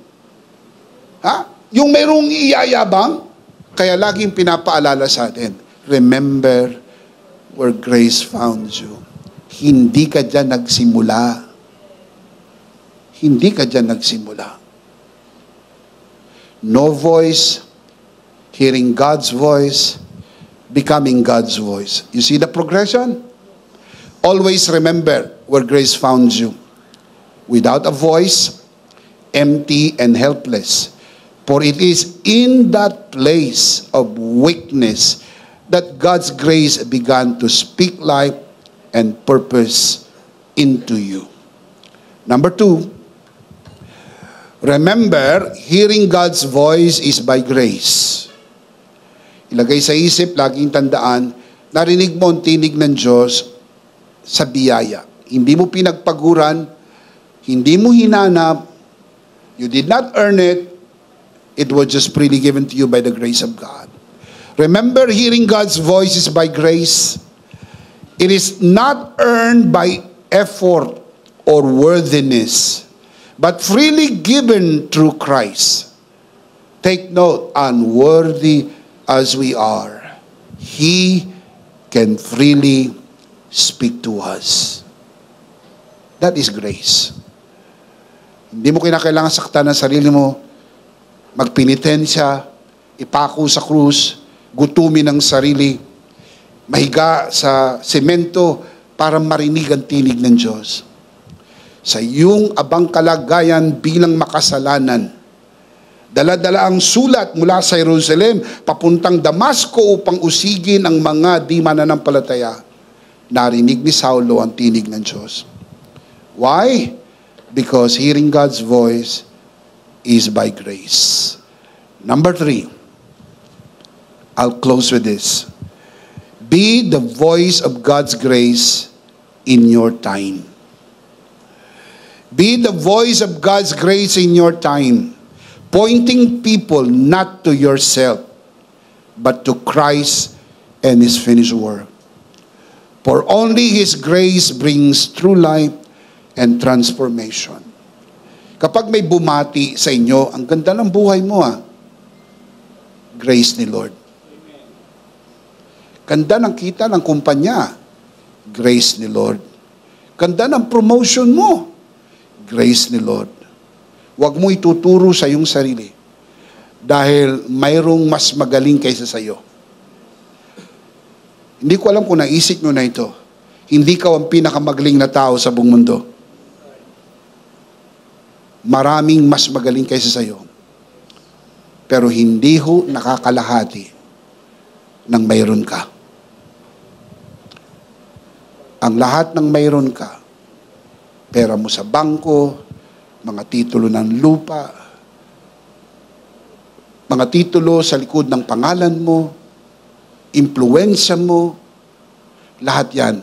Ha? Yung merong iyayabang, kaya laging pinapaalala sa atin, remember where grace found you. Hindi ka dyan nagsimula. Hindi ka dyan nagsimula. No voice, hearing God's voice, becoming God's voice. You see the progression? Always remember where grace found you. Without a voice, empty and helpless. For it is in that place of weakness that God's grace began to speak life and purpose into you. Number 2, Remember, hearing God's voice is by grace. Ilagay sa isip, laging tandaan, narinig mo ang tinig ng Diyos sa biyaya. Hindi mo pinagpaguran, hindi mo hinanap, you did not earn it, it was just freely given to you by the grace of God. Remember, hearing God's voice is by grace. It is not earned by effort or worthiness, but freely given through Christ. Take note, unworthy as we are, He can freely speak to us. That is grace. Hindi mo kinakailangan saktan ang sarili mo, magpenitensya, ipako sa krus, gutumin ang sarili, mahiga sa semento para marinig ang tinig ng Diyos. Sa iyong abang kalagayan bilang makasalanan, dala-dala ang sulat mula sa Jerusalem papuntang Damasco upang usigin ang mga di mananampalataya. Narinig ni Saulo ang tinig ng Diyos. Why? Because hearing God's voice is by grace. Number 3. I'll close with this. Be the voice of God's grace in your time. Be the voice of God's grace in your time, pointing people not to yourself, but to Christ and His finished work. For only His grace brings true life and transformation. Kapag may bumati sa inyo, ang ganda ng buhay mo grace ni Lord. Ganda ng kita ng kumpanya, grace ni Lord. Ganda ng promotion mo, grace ni Lord. Huwag mo ituturo sa iyong sarili dahil mayroong mas magaling kaysa sa iyo. Hindi ko alam kung naisip nyo na ito. Hindi ka ang pinakamagaling na tao sa buong mundo. Maraming mas magaling kaysa sa iyo. Pero hindi ho nakakalahati ng mayroon ka. Ang lahat ng mayroon ka, pera mo sa bangko, mga titulo ng lupa, mga titulo sa likod ng pangalan mo, impluensya mo, lahat yan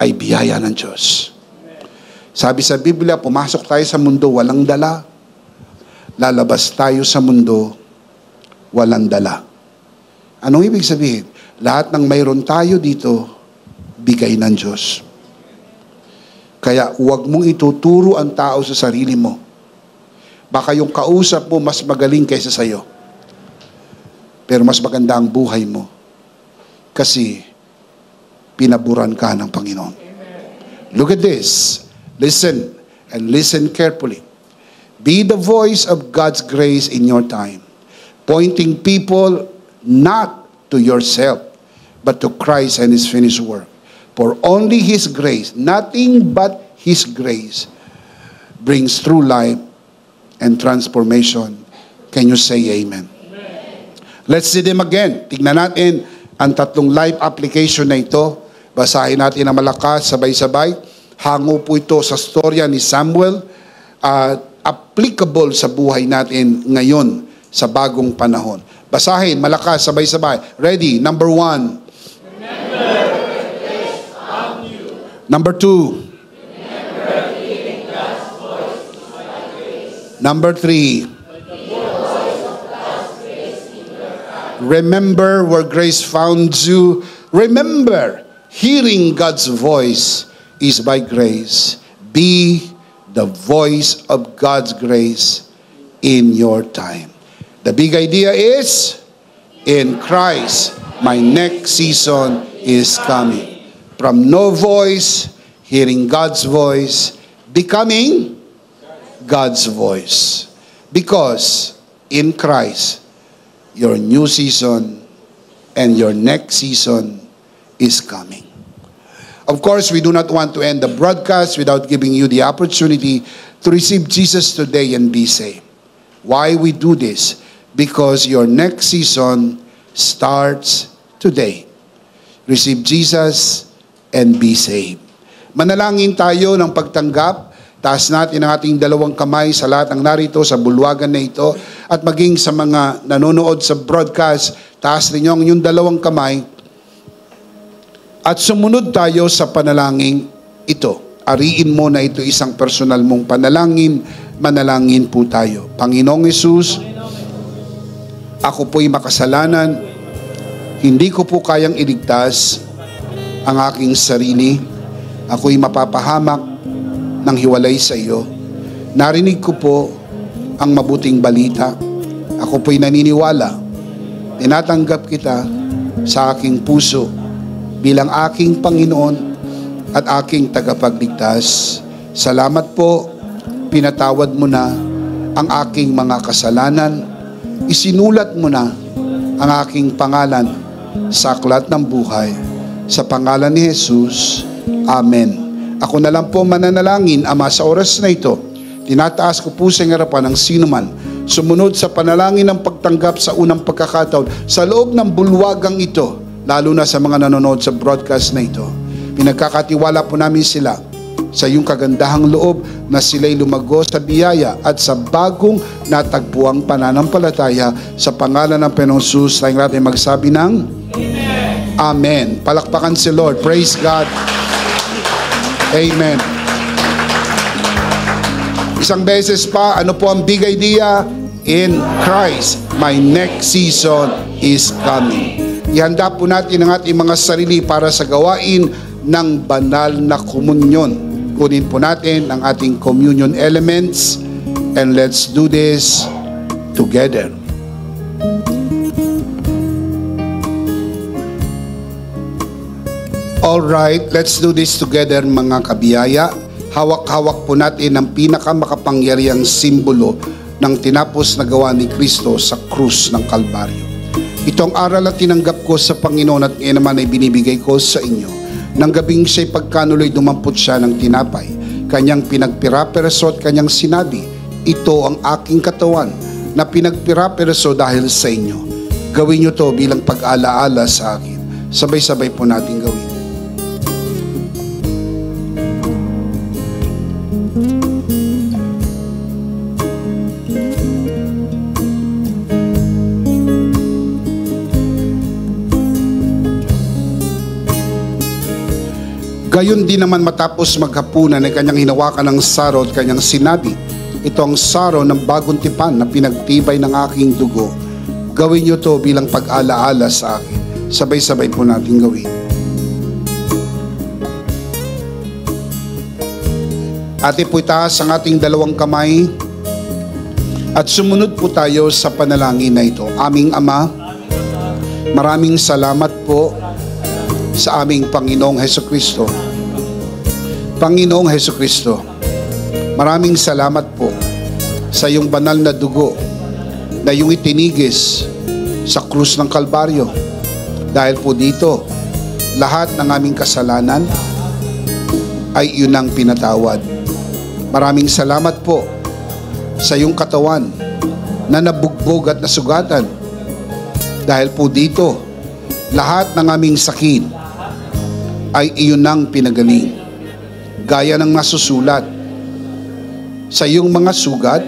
ay biyaya ng Diyos. Sabi sa Biblia, pumasok tayo sa mundo walang dala, lalabas tayo sa mundo walang dala. Anong ibig sabihin? Lahat ng mayroon tayo dito, bigay ng Diyos. Kaya huwag mong ituturo ang tao sa sarili mo. Baka yung kausap mo mas magaling kaysa sa'yo. Pero mas maganda ang buhay mo. Kasi pinaburan ka ng Panginoon. Look at this. Listen, and listen carefully. Be the voice of God's grace in your time, pointing people not to yourself, but to Christ and His finished work. For only His grace, nothing but His grace, brings true life and transformation. Can you say amen? Let's see them again. Tignan natin ang tatlong life application na ito. Basahin natin na malakas, sabay-sabay. Hango po ito sa storya ni Samuel. Applicable sa buhay natin ngayon sa bagong panahon. Basahin, malakas, sabay-sabay. Ready? Number 1. Remember the grace on you. Number 2. Remember hearing God's voice by grace. Number 3. Remember where grace found you. Remember, hearing God's voice is by grace. Be the voice of God's grace in your time. The big idea is, in Christ, my next season is coming. From no voice, hearing God's voice, becoming God's voice. Because in Christ, your new season and your next season is coming. Of course, we do not want to end the broadcast without giving you the opportunity to receive Jesus today and be saved. Why we do this? Because your next season starts today. Receive Jesus and be saved. Manalangin tayo ng pagtanggap Taas natin ang ating dalawang kamay sa lahat ng narito, sa bulwagan na ito, at maging sa mga nanonood sa broadcast, taas ninyo ang inyong dalawang kamay, at sumunod tayo sa panalangin ito. Ariin mo na ito isang personal mong panalangin, manalangin po tayo. Panginoong Hesus, ako po'y makasalanan, hindi ko po kayang iligtas ang aking sarili, ako'y mapapahamak ng hiwalay sa iyo. Narinig ko po ang mabuting balita. Ako po'y naniniwala. Tinatanggap kita sa aking puso bilang aking Panginoon at aking tagapagligtas. Salamat po, pinatawad mo na ang aking mga kasalanan. Isinulat mo na ang aking pangalan sa aklat ng buhay. Sa pangalan ni Jesus, Amen. Ako na lang po mananalangin, Ama, sa oras na ito. Tinataas ko po sa harapan ng sinuman sumunod sa panalangin ng pagtanggap sa unang pagkakataon sa loob ng bulwagang ito, lalo na sa mga nanonood sa broadcast na ito. Pinagkakatiwala po namin sila sa iyong kagandahang loob na sila'y lumago sa biyaya at sa bagong natagpuang pananampalataya. Sa pangalan ng Panginoong Jesus, tayong natin magsabi ng Amen. Amen. Palakpakan si Lord. Praise God. Amen. Isang beses pa, ano po ang big idea? In Christ, my next season is coming. Ihanda po natin ang ating mga sarili para sa gawain ng banal na komunyon. Kunin po natin ang ating communion elements and let's do this together. Alright, let's do this together mga kabiyaya. Hawak-hawak po natin ang pinakamakapangyarihang simbolo ng tinapos na gawa ni Kristo sa krus ng Kalbaryo. Itong aral at tinanggap ko sa Panginoon at ngayon naman ay binibigay ko sa inyo. Nang gabing siya'y pagkanuloy dumampot siya ng tinapay, kanyang pinagpira-peraso at kanyang sinabi, ito ang aking katawan na pinagpira-peraso dahil sa inyo. Gawin niyo to bilang pag-alaala sa akin. Sabay-sabay po natin gawin. Gayon din naman matapos maghapunan ay kanyang hinawakan ng saro at kanyang sinabi, ito ang saro ng bagong tipan na pinagtibay ng aking dugo. Gawin niyo to bilang pag-alaala sa akin. Sabay-sabay po natin gawin. Ate po itaas ang ating dalawang kamay at sumunod po tayo sa panalangin na ito. Aming Ama, maraming salamat po sa aming Panginoong Hesukristo. Panginoong Hesukristo, maraming salamat po sa iyong banal na dugo na iyong itinigis sa krus ng Kalbaryo. Dahil po dito, lahat ng aming kasalanan ay iyon ang pinatawad. Maraming salamat po sa iyong katawan na nabugbog at nasugatan. Dahil po dito, lahat ng aming sakit ay iyon ang pinagaling. Gaya ng nasusulat, sa iyong mga sugat,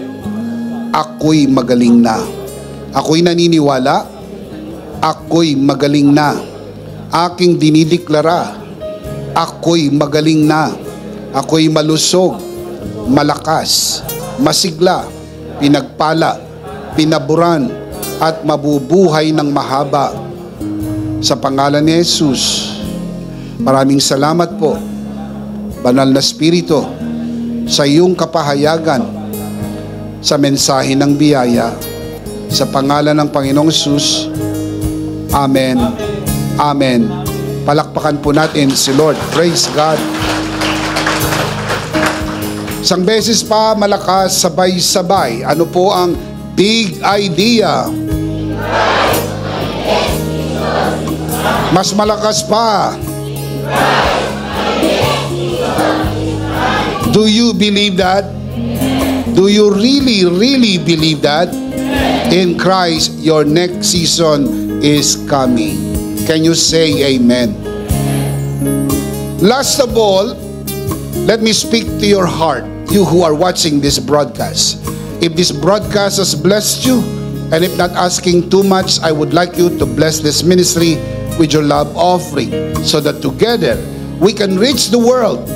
ako'y magaling na. Ako'y naniniwala, ako'y magaling na. Aking dinideklara, ako'y magaling na. Ako'y malusog, malakas, masigla, pinagpala, pinaburan, at mabubuhay ng mahaba. Sa pangalan ni Jesus, maraming salamat po, Banal na Espiritu, sa iyong kapahayagan sa mensahe ng biyaya. Sa pangalan ng Panginoong Jesus, Amen. Amen. Palakpakan po natin si Lord. Praise God. Isang beses pa, malakas, sabay-sabay. Ano po ang big idea? Mas malakas pa. Do you believe that? Do you really, really believe that? In Christ, your next season is coming. Can you say amen? Last of all, let me speak to your heart. you who are watching this broadcast. If this broadcast has blessed you, and if not asking too much, I would like you to bless this ministry with your love offering so that together we can reach the world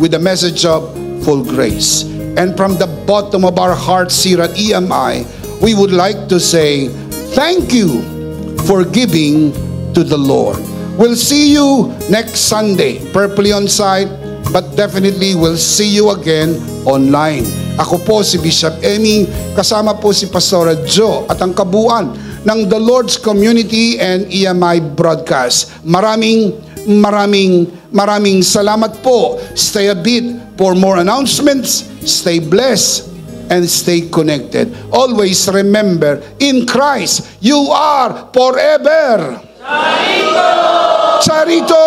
with the message of full grace. And from the bottom of our hearts here at EMI, we would like to say thank you for giving to the Lord. We'll see you next Sunday, purposely on site, but definitely we'll see you again online. Ako po si Bishop Emmy, kasama po si Pastora Jo at ang kabuuan ng The Lord's Community and EMI Broadcast. Maraming salamat po. Stay a bit for more announcements. Stay blessed and stay connected. Always remember, in Christ, you are forever. Charito! Charito!